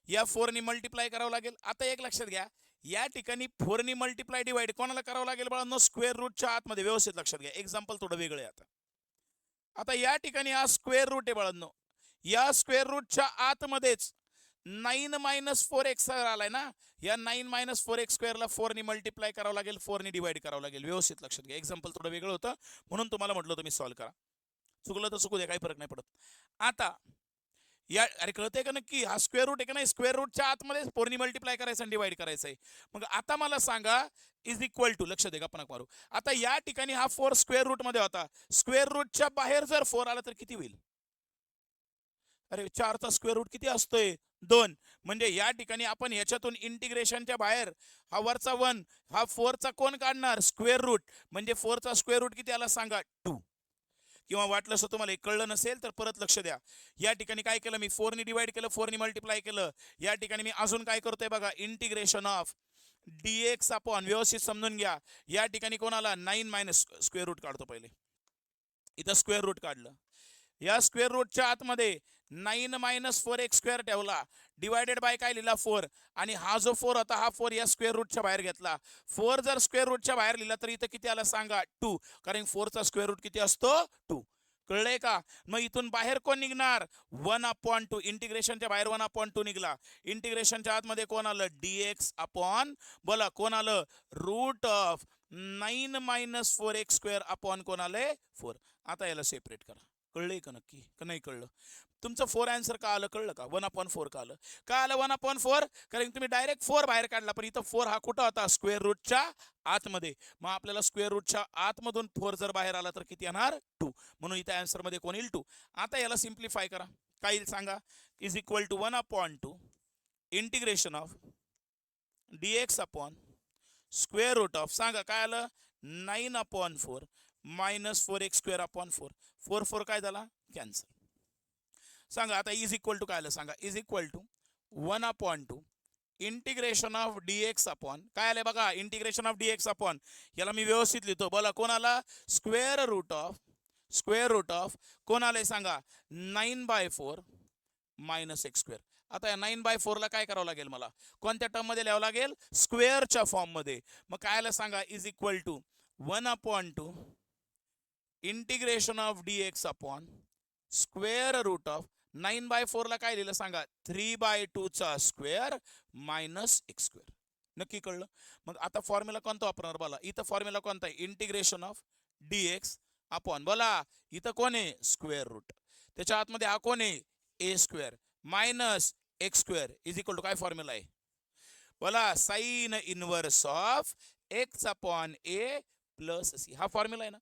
या 4 ने मल्टिप्लाय करावं लागेल आता एक लक्षात घ्या या ठिकाणी 4 ने मल्टिप्लाय डिवाइड कोणाला करावं लागेल बाळांनो स्क्वेअर रूटच्या आतमध्ये व्यवस्थित लक्षात घ्या एक्झाम्पल थोडं वेगळं आहे आता या ठिकाणी हा स्क्वेअर रूट आहे बाळांनो या स्क्वेअर रूटच्या आतमध्येच 9 - 4x आलाय ना या 9 - 4x स्क्वेअरला 4 ने मल्टिप्लाय करावं लागेल 4 ने डिवाइड करावं लागेल व्यवस्थित लक्षात घ्या एक्झाम्पल थोडं वेगळं होतं म्हणून तुम्हाला म्हटलं तुम्ही सॉल्व्ह करा चुकलं तर चुकू द्या काही फरक नाही पडत आता या अरे कळतंय का नक्की हा स्क्वेअर रूट आहे का नाही स्क्वेअर रूटच्या आतमध्ये 4 ने मल्टिप्लाय करायचं आणि डिवाइड करायचं आहे मग आता मला सांगा इज इक्वल टू लक्ष दे गप्पा मारू आता या ठिकाणी हा 4 स्क्वेअर रूट मध्ये होता स्क्वेअर रूटच्या बाहेर जर 4 आला तर किती होईल अरे 4चा स्क्वेअर रूट किती असतोय 2 म्हणजे या ठिकाणी आपण ह्याच्यातून इंटिग्रेशनच्या बाहेर हा वरचा 1 हा 4चा कोण काढणार स्क्वेअर रूट म्हणजे 4चा स्क्वेअर रूट किती आला सांगा 2 किंवा वाटलं असं तुम्हाला कळलं नसेल तर परत लक्ष द्या या ठिकाणी काय केलं मी 4 ने डिवाइड केलं 4 ने मल्टिप्लाय केलं या ठिकाणी मी अजून काय करतोय बघा इंटिग्रेशन ऑफ dx अपॉन व्यवस्थित समजून घ्या या ठिकाणी कोणाला 9 - स्क्वेअर रूट काढतो पहिले इथं स्क्वेअर रूट काढलं या स्क्वेअर रूटच्या आतमध्ये 9 - 4x स्क्वेअर ठेवला डिवायडेड बाय काय लिहिला 4 आणि हा जो 4 होता हा 4 या स्क्वेअर रूटच्या बाहेर घेतला 4 जर स्क्वेअर रूटच्या बाहेर लिहिला तर इथं किती आला सांगा 2 कारण 4चा स्क्वेअर रूट किती असतो 2 कळलंय का मग इथून बाहेर कोण निघणार 1/2 इंटिग्रेशनच्या बाहेर 1/2 निघला इंटिग्रेशनच्या आतमध्ये कोण आलं dx अपॉन बोला कोण आलं route of 9 - 4x square upon कोण आले 4 आता याला सेपरेट करा कळलंय का नक्की का नाही कळलं तुमचं 4 आन्सर का आलं कळलं का 1/4 का आलं का आलं 1/4 कारण तुम्ही डायरेक्ट 4 बाहेर काढला पण इथं 4 हा कुठं होता स्क्वेअर रूटच्या आतमध्ये मग आपल्याला स्क्वेअर रूटच्या आतमधून 4 जर बाहेर आला तर किती येणार 2 म्हणून इथं आन्सर मध्ये कोण येईल 2 आता याला सिम्प्लिफाय करा काय येईल सांगा is equal to 1/2 integration of dx upon square root of सांगा काय आलं 9/4 - 4x स्क्वेअर अपॉन 4 4 4 काय झाला कॅन्सल सांगा आता इज इक्वल टू काय आलं सांगा is equal to 1/2 integration of dx upon काय आलंय बघा इंटिग्रेशन ऑफ dx अपॉन याला मी व्यवस्थित लिहितो बोला कोण आला स्क्वेअर रूट ऑफ कोण आलंय सांगा 9/4 - x स्क्वेअर आता या 9/4 ला काय करावं लागेल मला कोणत्या टर्म मध्ये लिहावं लागेल स्क्वेअरच्या फॉर्म मध्ये मग काय आलं सांगा is equal to 1/2 integration of dx upon square root of 9/4 ला काय लिहिलं सांगा 3/2 चा स्क्वेअर मायनस x स्क्वेअर नक्की कळलं मग आता फॉर्म्युला कोणता वापरणार बोला इथं फॉर्म्युला कोणता आहे इंटिग्रेशन ऑफ dx अपॉन बोला इथं कोण आहे स्क्वेअर रूट त्याच्या आतमध्ये हा कोण आहे a square minus x square is equal to काय फॉर्म्युला आहे बोला sine inverse of x upon a plus c हा फॉर्म्युला आहे ना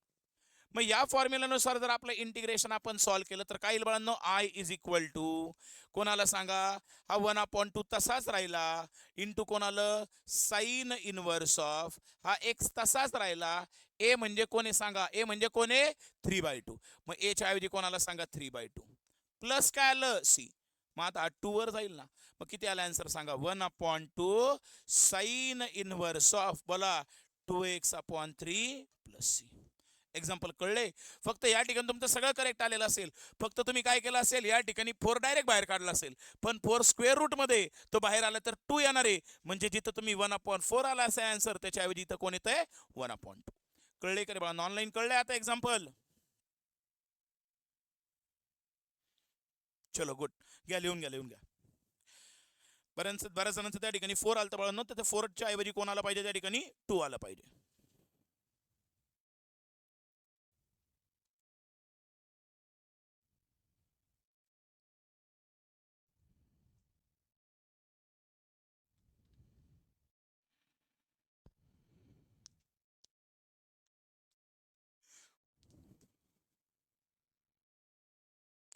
मग या फॉर्म्युलानुसार जर आपलं इंटिग्रेशन आपण सॉल्व्ह केलं तर काय येईल बाळांनो I इज इक्वल टू कोणाला सांगा हा 1/2 तसाच राहिला इंटू कोणाला साइन इनवर्स ऑफ हा x तसाच राहिला a म्हणजे कोण सांगा a म्हणजे कोण 3/2 मग a च्या ऐवजी कोणाला सांगा 3/2 प्लस काय आलं c मग आता 2 वर जाईल ना मग किती आला आन्सर सांगा 1/2 साइन इनवर्स ऑफ बोला 2x/3 प्लस c एक्झाम्पल कळले फक्त या ठिकाणी तुमचं सगळं करेक्ट आलेलं असेल फक्त तुम्ही काय केलं असेल या ठिकाणी 4 डायरेक्ट बाहेर काढला असेल पण 4 स्क्वेअर रूट मध्ये तो बाहेर आला तर 2 येणार आहे म्हणजे जिथं तुम्ही 1/4 आला असेल आन्सर त्याच्याऐवजी इथं कोण येतंय 1/2 कळले का रे बाळा ऑनलाईन कळले आता एक्झाम्पल चलो गुड घ्या लिहून घ्या बऱ्याच जणांचं त्या ठिकाणी 4 आलं बाळांनो, तर त्या 4च्या ऐवजी कोण आला पाहिजे त्या ठिकाणी 2 आला पाहिजे.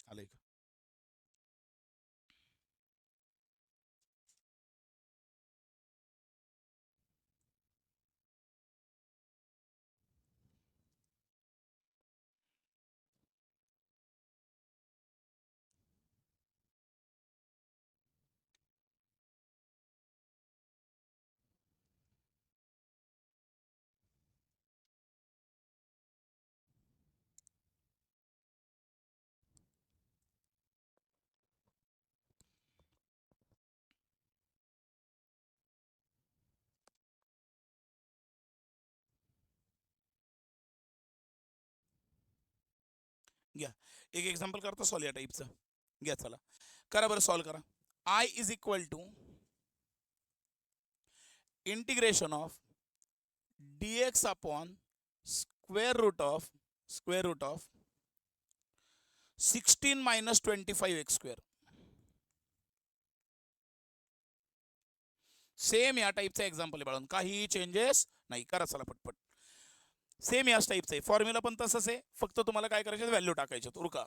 आलंय का? घ्या एक एक्झाम्पल करता सॉल्व या टाईपचं. घ्या चला करा बरं, सॉल्व करा. I is equal to integration of dx upon square root of 16 minus 25 x². Same या टाईपचा एक्झाम्पल आहे बाळून, काही चेंजेस नाही. करा चला पटपट. सेम याच टाईपचं आहे, फॉर्म्युला पण तसंच आहे, फक्त तुम्हाला काय करायचं व्हॅल्यू टाकायचे. उरका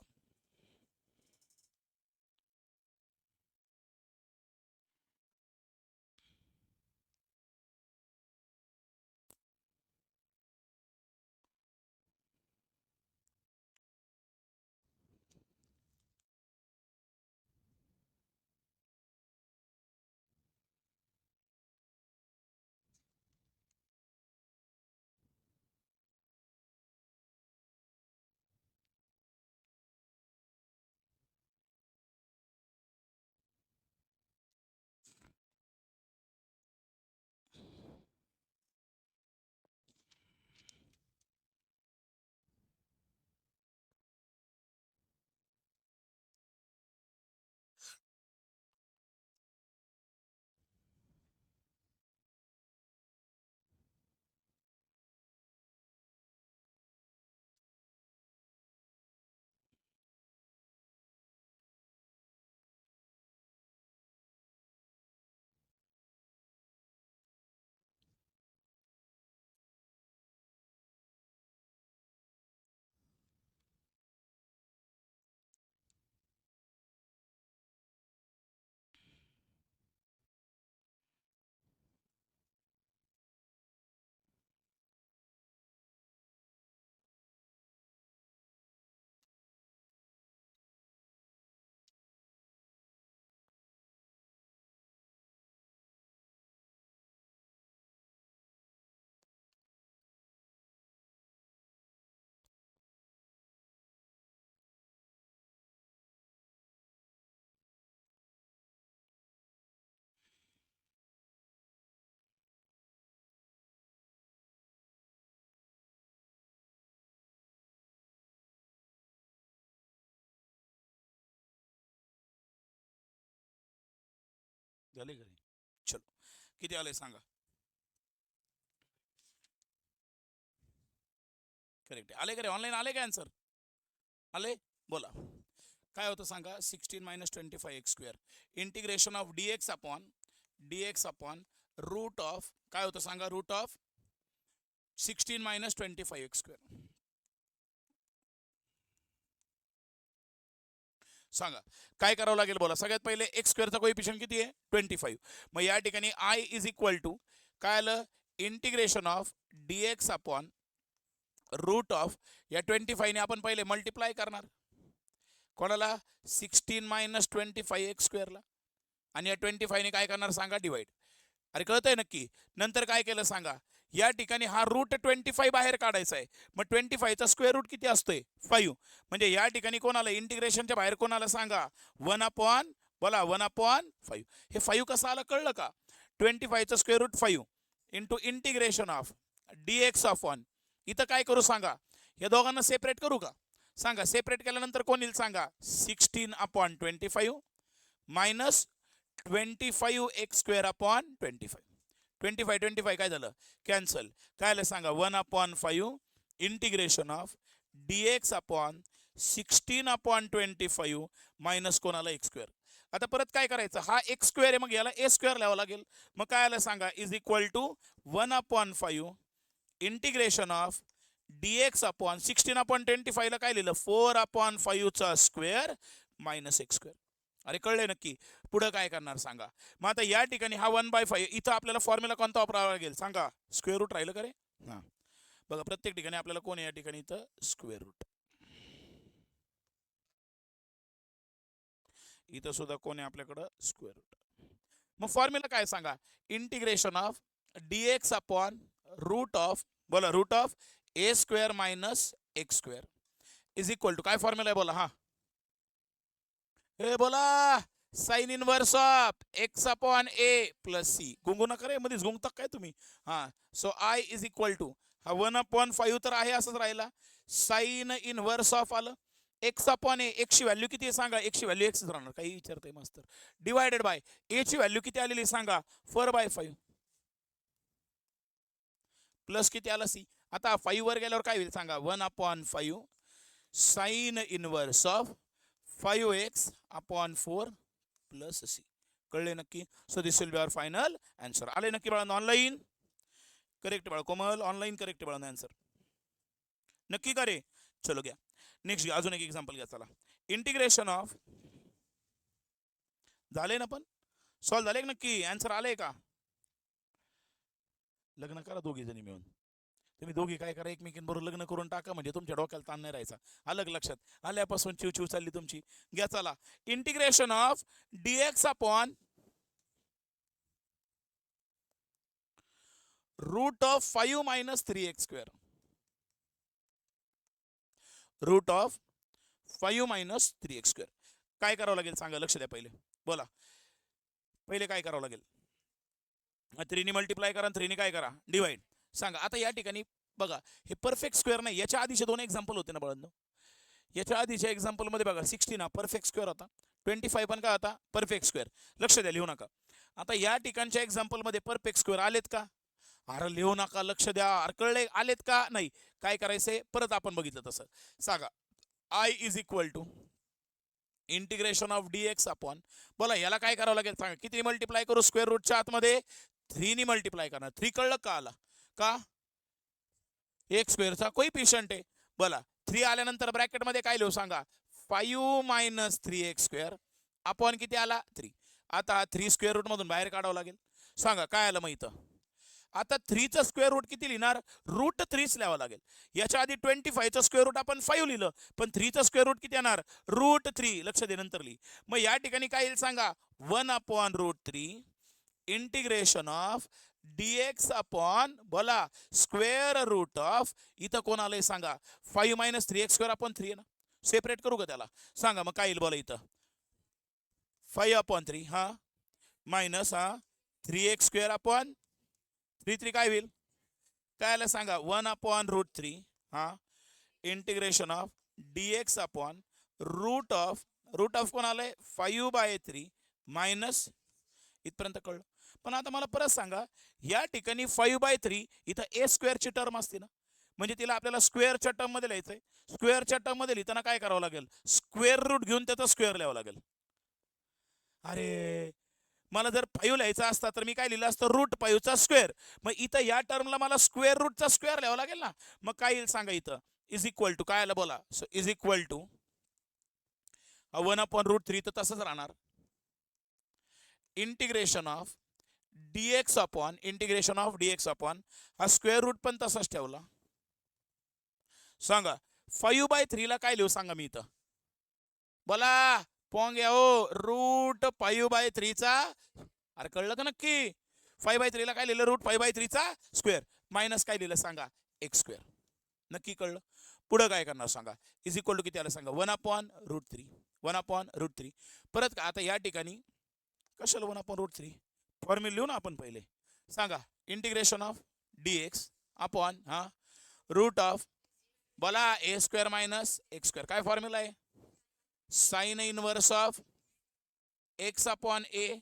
झाले घरी. चलो किती आले सांगा. करेक्ट आले का रे? ऑनलाईन आले का आन्सर? आले? बोला काय होतं सांगा. 16 minus 25 x². Integration of dx upon root of काय होतं सांगा, रूट ऑफ 16 मायनस 25 x². सांगा काय करावं लागेल बोला. सगळ्यात पहिले x² कोएफिशियंट किती आहे? 25. मग या ठिकाणी I इज इक्वल टू काय आलं, integration of dx upon root of या 25 ने आपण पहिले मल्टिप्लाय करणार कोणाला, 16 मायनस 25 x² ला, आणि या 25 ने काय करणार सांगा, डिवाइड. अरे कळतंय नक्की? नंतर काय केलं सांगा, या ठिकाणी हा रूट 25 बाहेर काढायचा आहे. मग 25चा स्क्वेअर रूट किती असतोय? 5. म्हणजे या ठिकाणी कोणाला इंटिग्रेशनच्या बाहेर कोणाला सांगा, 1 अपॉन बोला 1/5. हे 5 कसं आलं कळलं का? 25चा square root 5 into integration of dx upon, इथं काय करू सांगा, या दोघांना सेपरेट करू का सांगा. सेपरेट केल्यानंतर कोण येईल सांगा, 16/25 मायनस 25x² अपॉन 25 काय झालं कॅन्सल. काय आलं सांगा 1/5 integration of dx upon 16/25 minus कोणाला x². आता परत काय करायचं हा x² आहे मग याला a² लिहावं लागेल. मग काय आलं सांगा is equal to 1/5 integration of dx upon 16/25 ला काय लिहिलं 4/5 चा स्क्वेअर मायनस x². अरे कळलंय नक्की. पुढे काय करणार सांगा. मग आता या ठिकाणी हा 1/5 इथं आपल्याला फॉर्म्युला कोणता वापरावा लागेल सांगा. स्क्वेअर रूट राहिलं का रे. हा बघा प्रत्येक ठिकाणी आपल्याला कोण या ठिकाणी इथं स्क्वेअर रूट. इथं सुद्धा कोण आहे आपल्याकडं स्क्वेअर रूट. मग फॉर्म्युला काय सांगा integration of dx upon root of बोला root of a² minus x² is equal to काय फॉर्म्युला आहे बोला. हा हे बोला sine inverse of x upon a plus c. गुंगू नका रे मध्येच गुंगता काय तुम्ही. हा so I is equal to हा 1/5 तर आहे असंच राहिला. साइन इनवर्स ऑफ आलं x अपॉन a. x ची व्हॅल्यू किती आहे सांगा. x ची व्हॅल्यू x राहणार काही विचारतंय मास्तर. डिवायडेड बाय a ची व्हॅल्यू किती आलेली सांगा 4/5 प्लस किती आलं c. आता 5 वर गेल्यावर काय होईल सांगा 1/5 sine inverse of 5x upon 4 plus c. कळले नक्की. So this will be our final answer. आले नक्की बाळा ऑनलाईन करेक्ट बाळा कोमल ऑनलाईन करेक्ट बाळा आन्सर नक्की का रे. चलो घ्या नेक्स्ट अजून एक एक्झाम्पल घ्या चला. इंटिग्रेशन ऑफ झाले ना पण सॉल्व झाले नक्की आन्सर आले का. लग्न करा दोघी जणी मिळून. तुम्ही दोघी काय करा एकमेकींबरोबर लग्न करून टाका म्हणजे तुमच्या डोक्याला ताण नाही राहायचा. अलग लक्षात आल्यापासून चिव चालली तुमची. घ्या चला integration of dx upon root of 5 minus 3x². Root of 5 minus 3x². काय करावं लागेल सांगा लक्ष द्या पहिले बोला. पहिले काय करावं लागेल 3 ने मल्टिप्लाय करा 3 ने काय करा डिवाइड. सांगा आता या ठिकाणी बघा हे परफेक्ट स्क्वेअर नाही. याच्या आधीचे दोन एक्झाम्पल होते ना बाळांनो. याच्या आधीच्या एक्झाम्पल मध्ये बघा 16 हा परफेक्ट स्क्वेअर होता 25 पण काय होता परफेक्ट स्क्वेअर. लक्ष द्या लिहू नका. आता या ठिकाणच्या एक्झाम्पल मध्ये परफेक्ट स्क्वेअर आलेत का. अरे लिहू नका लक्ष द्या. अरे कळले आलेत का नाही. काय करायचंय परत आपण बघितलं तसं सांगा I is equal to integration of dx upon बोला याला काय करावं लागेल सांगा. किती मल्टिप्लाय करू स्क्वेअर रूटच्या आतमध्ये 3 ने मल्टिप्लाय करणार. 3 कळलं का आला का x² कोइफिशियंट आहे. बोला 3 आल्यानंतर ब्रॅकेट मध्ये काय लिहू सांगा 5 मायनस 3x² अपॉन किती आला 3. आता 3 स्क्वेअर रूट मधून बाहेर काढावं लागेल. सांगा काय आलं मग इथं. आता 3 चं स्क्वेअर रूट किती लिहिणार रूट 3 लिहावं लागेल. याच्या आधी 25 चं स्क्वेअर रूट आपण 5 लिहिलं पण 3 चं स्क्वेअर रूट किती येणार रूट 3. लक्ष दे नंतर लिही. मग या ठिकाणी काय येईल सांगा 1/√3 इंटिग्रेशन ऑफ dx अपॉन बोला स्क्वेअर रूट ऑफ इथं कोण आलंय सांगा 5 मायनस 3x² अपॉन 3 आहे ना. सेपरेट करू का त्याला सांगा मग काय येईल बोला इथं 5/3 हा मायनस हा 3x² अपॉन 3 काय होईल काय आलं सांगा 1/√3 हा integration of dx upon root of कोण आलंय 5/3 मायनस इथपर्यंत कळलं. पण आता मला परत सांगा या ठिकाणी 5/3 इथं a² ची टर्म असते ना म्हणजे तिला आपल्याला स्क्वेअरच्या टर्म मध्ये लिहायचंय. स्क्वेअरच्या टर्म मध्ये लिहिताना काय करावं लागेल स्क्वेअर रूट घेऊन त्याचा स्क्वेअर लिहावं लागेल. अरे मला जर 5 लिहायचा असता तर मी काय लिहिलं असतं √5 चा स्क्वेअर. मग इथं या टर्मला मला स्क्वेअर रूटचा स्क्वेअर लिहावं लागेल ना. मग काय येईल सांगा इथं इज इक्वल टू काय आलं बोला. सो इज इक्वल टू 1/√3 तर तसंच राहणार इंटिग्रेशन ऑफ dx अपॉन हा स्क्वेअर रूट पण तसाच ठेवला. सांगा 5/3 ला काय लिहू सांगा मी इथं बोला पोंग या हो √5/3 चा. अरे कळलं का नक्की 5/3 ला काय लिहिलं √5/3 चा स्क्वेअर मायनस काय लिहिलं सांगा x². नक्की कळलं. पुढं काय करणार सांगा इज इक्वल टू किती आलं सांगा 1/√3 परत का आता या ठिकाणी कशाला 1/√3 फॉर्म्युला लिहू ना आपण पहिले. सांगा इंटिग्रेशन ऑफ dx अपॉन हा रूट ऑफ बोला a² मायनस x². काय फॉर्म्युला आहे sign inverse of x upon a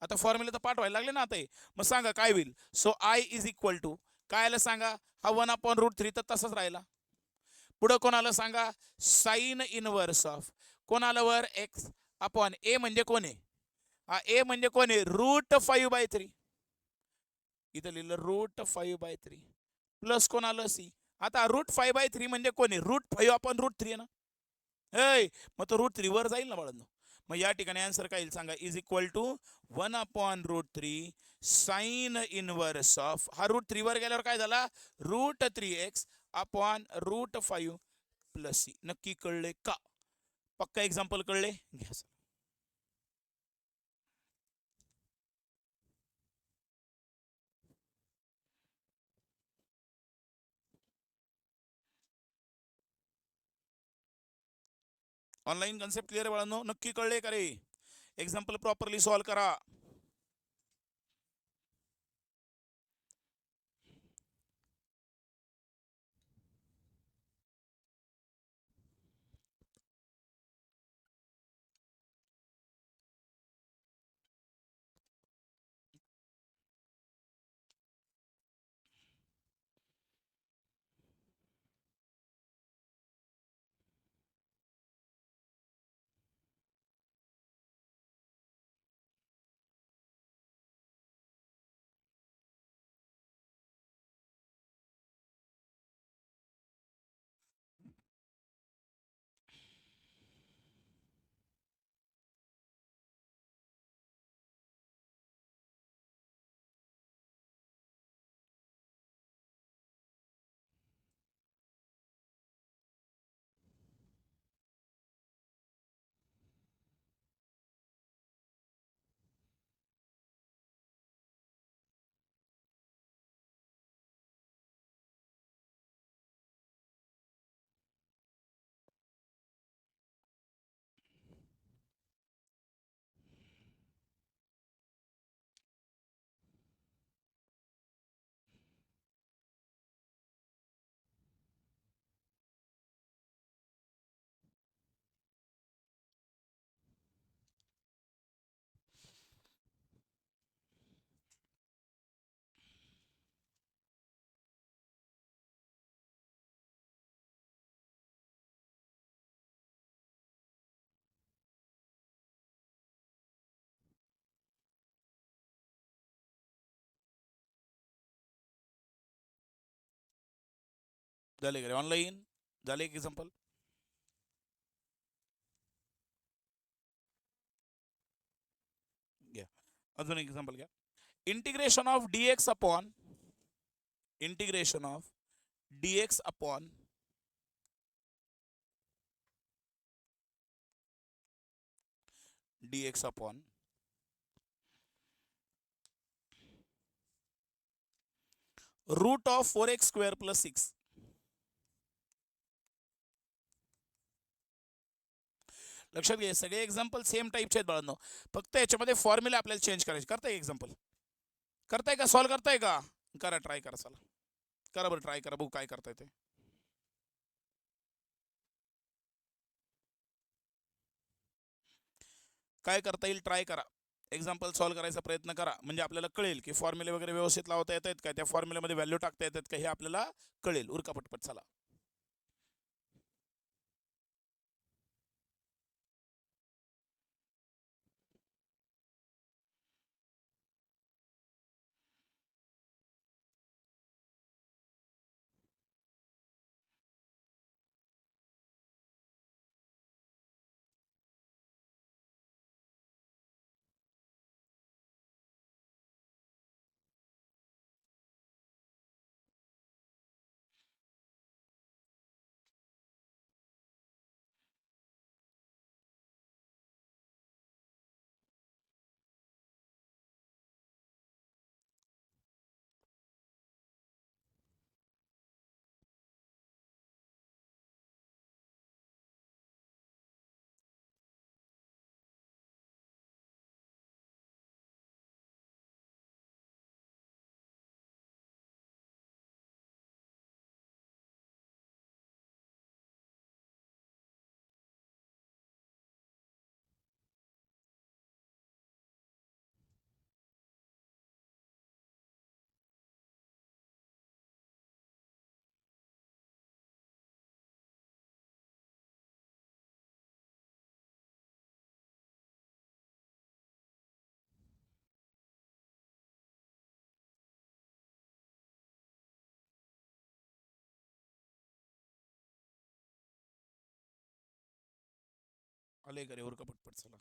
आता फॉर्म्युला तर पाठवायला लागले ना आता हे. मग सांगा काय होईल. So I is equal to काय आलं सांगा, हा 1/√3 तर तसाच राहिला. पुढं कोणाला सांगा, साईन इनवर्स ऑफ कोणाला वर एक्स अपॉन ए म्हणजे कोण आहे, हा ए म्हणजे कोण आहे, √5/3. इथं लिहिलं √5/3 प्लस कोण आलं सी. आता √5/3 म्हणजे कोण आहे, √5/√3 आहे ना. हे मग तो √3 वर जाईल ना बाळांनो. मग या ठिकाणी आन्सर काय येईल सांगा, is equal to 1/√3 sine inverse of, हा √3 वर गेल्यावर काय झाला, √3x अपॉन √5 प्लस सी. नक्की कळले का? पक्का एक्झाम्पल कळले घ्या. ऑनलाईन कन्सेप्ट क्लिअर आहे बाळांनो, नक्की कळले का रे? एक्झाम्पल प्रॉपरली सॉल्व करा. झाले का रे ऑनलाईन? झाले एक एक्झाम्पल. घ्या अजून एक एक्झाम्पल घ्या. Integration of dx upon, integration of dx upon dx upon √4x² + 6. लक्षात घ्या सगळे एक्झाम्पल सेम टाईपचे आहेत बाळांनो, फक्त याच्यामध्ये फॉर्म्युला आपल्याला चेंज करायचे. करताय एक्झाम्पल, करताय का, सॉल्व करताय का? करा, ट्राय करा, चला करा बरं, ट्राय करा, बघू काय करताय ते. काय करता येईल ट्राय करा. एक्झाम्पल सॉल्व करायचा प्रयत्न करा, म्हणजे आपल्याला कळेल की फॉर्म्युले वगैरे व्यवस्थित लावता येत आहेत का, त्या फॉर्म्युल्यामध्ये व्हॅल्यू टाकता येतात का, हे आपल्याला कळेल. उरका पटपट चला. आले का रे उरका पटपट चला.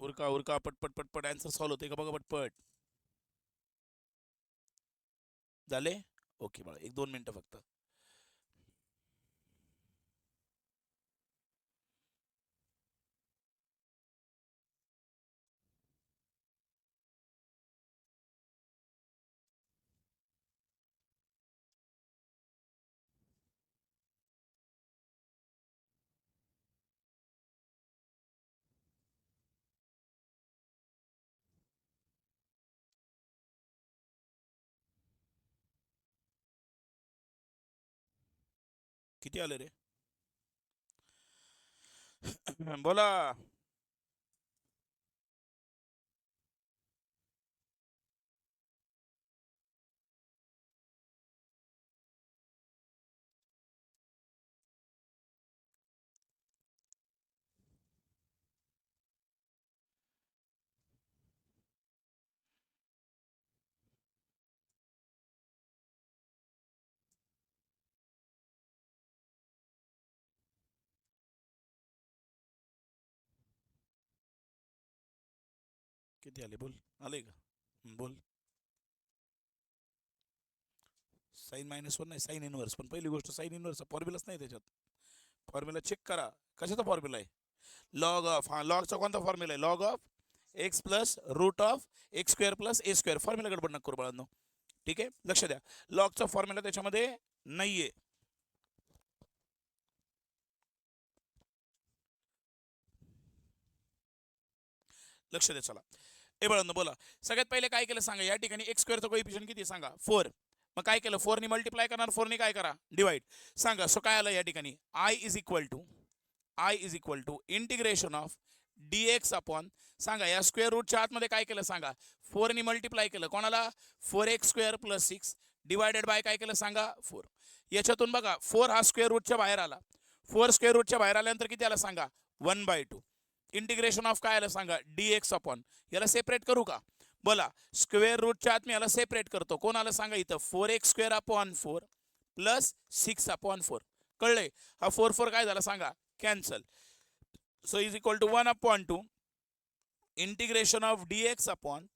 उरका उरका पटपट पटपट आन्सर सॉल्व्ह होते का बघा पटपट. झाले ओके बाळा 1-2 मिनिटं फक्त. किती आले रे बोला. किती आले बोल. आले का बोल. साइन -1 नाही साइन इनवर्स. पण पहिली गोष्ट साइन इनवर्सचा फॉर्म्युलाच नाही त्याच्यात. फॉर्म्युला चेक करा कशाचा फॉर्म्युला आहे. Log of. हा लॉगचा कोणता फॉर्म्युला आहे. Log of x plus root of x square plus a square. Formula गडबड नका करू बाळांनो. ठीक आहे लक्ष द्या. लॉगचा फॉर्म्युला त्याच्यामध्ये नाहीये. लक्ष द्या चला. ए बाळांनो बोला. सगळ्यात पहिले काय केलं सांगा. या ठिकाणी एक्स स्क्वेअरचं कोएफिशियंट किती सांगा 4. मग काय केलं 4 ने मल्टिप्लाय करणार 4 ने काय करा डिवाइड. सांगा सो काय आलं या ठिकाणी I is equal to integration of dx upon. सांगा या स्क्वेअर रूटच्या आतमध्ये काय केलं सांगा 4 ने मल्टिप्लाय केलं कोणाला 4x square plus 6 divided by काय केलं सांगा 4. याच्यातून बघा 4 हा स्क्वेअर रूटच्या बाहेर आला. 4 स्क्वेअर रूटच्या बाहेर आल्यानंतर किती आला सांगा 1/2. इंटिग्रेशन ऑफ काय आलं सांगा dx अपॉन. याला सेपरेट करू का बोला. स्क्वेअर रूटच्या आत मी याला सेपरेट करतो. कोण आलं सांगा इथं 4x square upon 4 plus 6 upon 4. कळलंय. हा 4 काय झाला सांगा cancel. So is equal to 1/2 integration of dx upon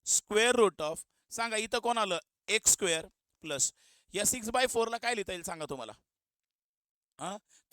square root of. सांगा इथं कोण आलं एक्स स्क्वेअर प्लस या 6/4 ला काय लिहिता येईल सांगा तुम्हाला.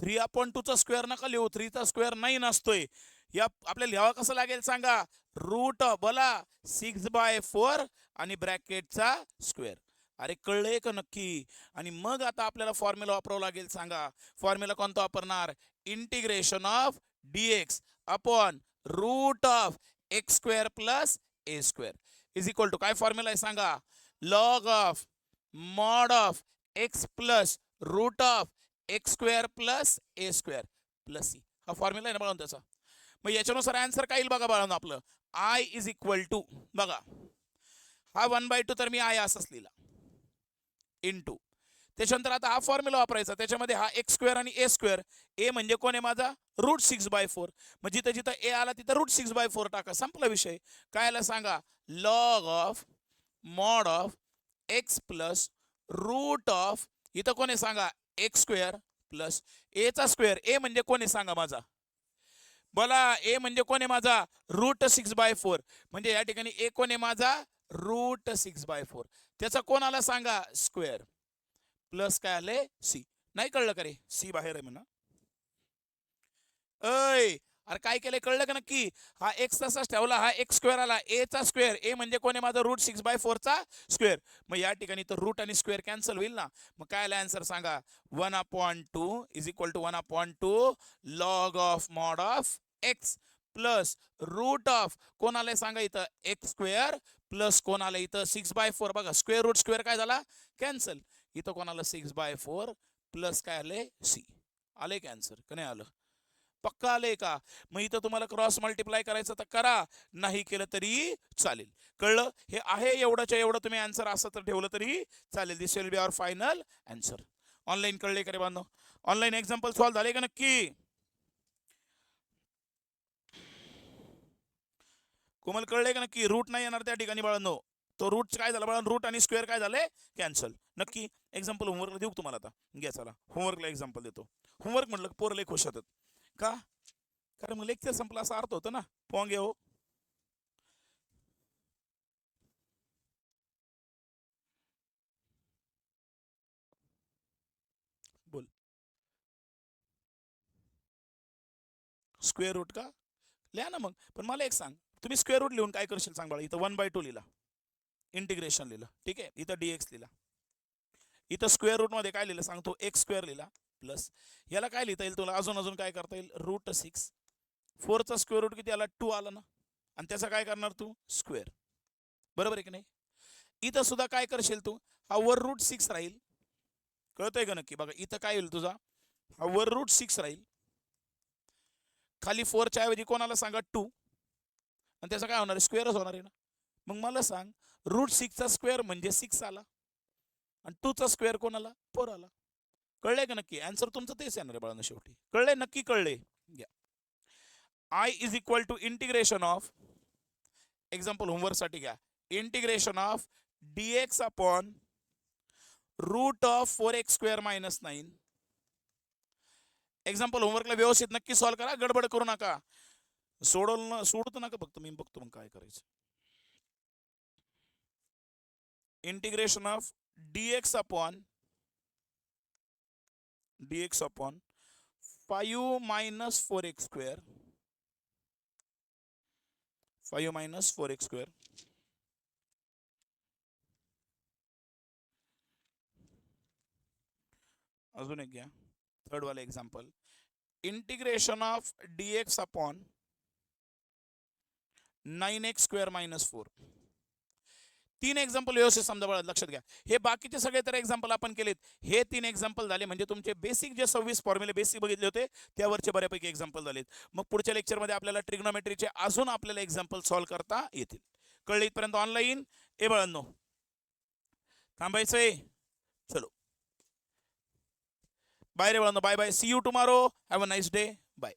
3/2 चा स्क्वेअर नका लिहू. 3 चा स्क्वेअर 9 असतोय. या आपल्याला लिहावा कसं लागेल सांगा रूट बोला 6/4 आणि ब्रॅकेटचा स्क्वेअर. अरे कळलंय का नक्की. आणि मग आता आपल्याला फॉर्म्युला वापरावं लागेल सांगा. फॉर्म्युला कोणता वापरणार integration of dx upon root of x square plus a square is equal to काय फॉर्म्युला आहे सांगा log of mod of x plus root of x square plus a square plus c. हा formula आहे ना बाळांनो त्याचा. मग याच्यानुसार आन्सर काय येईल बघा बाळांनो आपलं I इज इक्वल टू बघा हा 1/2 तर मी I असंच लिहिला इंटू. त्याच्यानंतर आता हा फॉर्म्युला वापरायचा. त्याच्यामध्ये हा एक्स स्क्वेअर आणि ए स्क्वेअर. ए म्हणजे कोण आहे माझा रूट 6/4. मग जिथं जिथं ए आला तिथं रूट 6/4 टाका. संपला विषय. काय आला सांगा log of mod of x plus root of इथं कोण आहे सांगा एक्स स्क्वेअर प्लस ए चा स्क्वेअर. ए म्हणजे कोण आहे सांगा माझा बोला. ए म्हणजे कोण आहे माझा रूट 6/4. म्हणजे या ठिकाणी ए कोण आहे माझा रूट 6/4. त्याचा कोण आला सांगा स्क्वेअर प्लस काय आले सी. नाही कळलं का रे सी बाहेर आहे म्हणा. अय अरे काय केलंय कळलं का नक्की. हा एक्स तसाच ठेवला. हा एक्स स्क्वेअर आला ए चा स्क्वेअर. ए म्हणजे कोण आहे माझा रूट 6/4 चा स्क्वेअर. मग या ठिकाणी तर रूट आणि स्क्वेअर कॅन्सल होईल ना. मग काय आला आन्सर सांगा 1/2 is equal to 1/2 log of mod of x plus root of कोण आलंय सांगा इथं एक्स स्क्वेअर प्लस कोण आलं इथं 6/4. बघा स्क्वेअर रूट स्क्वेअर काय झाला कॅन्सल. इथं कोण आलं 6/4 प्लस काय आले सी. आले कॅन्सर का नाही आलं पक्का आले का. मग इथं तुम्हाला क्रॉस मल्टिप्लाय करायचं तर करा नाही केलं तरी चालेल. कळलं. हे आहे एवढंच्या एवढं तुम्ही आन्सर असं तर ठेवलं तरी चालेल. This will be our final answer. Online कळले का रे बांधव? ऑनलाईन एक्झाम्पल सॉल्व्ह झाले का नक्की? कोमल कळले का नक्की? रूट नाही येणार त्या ठिकाणी बाळांनो. तो रूट काय झाला बाळांनो? रूट आणि स्क्वेअर काय झाले? कॅन्सल. नक्की एक्झाम्पल होमवर्कला देऊ तुम्हाला आता. घ्या चला होमवर्कला एक्झाम्पल देतो. होमवर्क म्हटलं पोरं लय खुश होतात का? कारण मग लेक्चर संपला असा अर्थ होतो ना. पोंगे हो. बोल. स्क्वेअर रूट का? लिहा ना मग. पण मला एक सांग, तुम्ही स्क्वेअर रूट लिहून काय करशील सांग बाळा? इथं 1/2 लिहिला, इंटिग्रेशन लिहिलं, ठीक आहे. इथं dx लिहिला, इथं स्क्वेअर रूट मध्ये काय लिहिलं सांगतो? एक्स स्क्वेअर लिहिला प्लस याला काय लिहिता येईल तुला? अजून अजून काय करता येईल? √6. 4चा स्क्वेअर रूट किती आला? 2 आला ना. आणि त्याचा काय करणार तू? स्क्वेअर. बरोबर आहे की नाही? इथं सुद्धा काय करशील तू? हा वर √6 राहील. कळतंय का नक्की? बघा इथं काय येईल तुझा? हा वर √6 राहील. खाली 4च्या ऐवजी कोणाला सांगा? 2. आणि त्याचा काय होणार आहे? स्क्वेअरच होणार आहे ना. मग मला सांग, √6चा स्क्वेअर म्हणजे 6 आला आणि 2चा स्क्वेअर कोणाला? 4 आला. कळलंय का नक्की? आन्सर तुमचं तेच येणार आहे बाळांनो शेवटी. कळलंय नक्की? कळले? घ्या. I is equal to integration of, example होमवर्कसाठी घ्या, integration of dx upon √4x² - 9. Example होमवर्कला व्यवस्थित नक्की सॉल्व करा, गडबड करू नका. सोडतो नका फक्त, मी बघतो मग काय करायचं. Integration of dx upon 5 - 4x², 5 - 4x². अजून एक घ्या, थर्ड वाला example, integration of dx upon 9x² - 4. 3 example व्यवस्थित समजा बाळा, लक्षात घ्या. हे बाकीचे सगळे तर एक्झाम्पल आपण केलेत. हे 3 एक्झाम्पल झाले म्हणजे तुमचे बेसिक जे 26 फॉर्म्युले बेसिक बघितले होते त्यावरचे बऱ्यापैकी एक्झाम्पल झालेत. मग पुढच्या लेक्चरमध्ये आपल्याला ट्रिग्नोमेट्रीचे अजून आपल्याला एक्झाम्पल सॉल्व्ह करता येतील. कळले इथपर्यंत? ऑनलाईन ए बाळांनो, थांबायचंय. चलो बाय रे बाळांनो, bye bye, see you tomorrow, have a nice day, bye.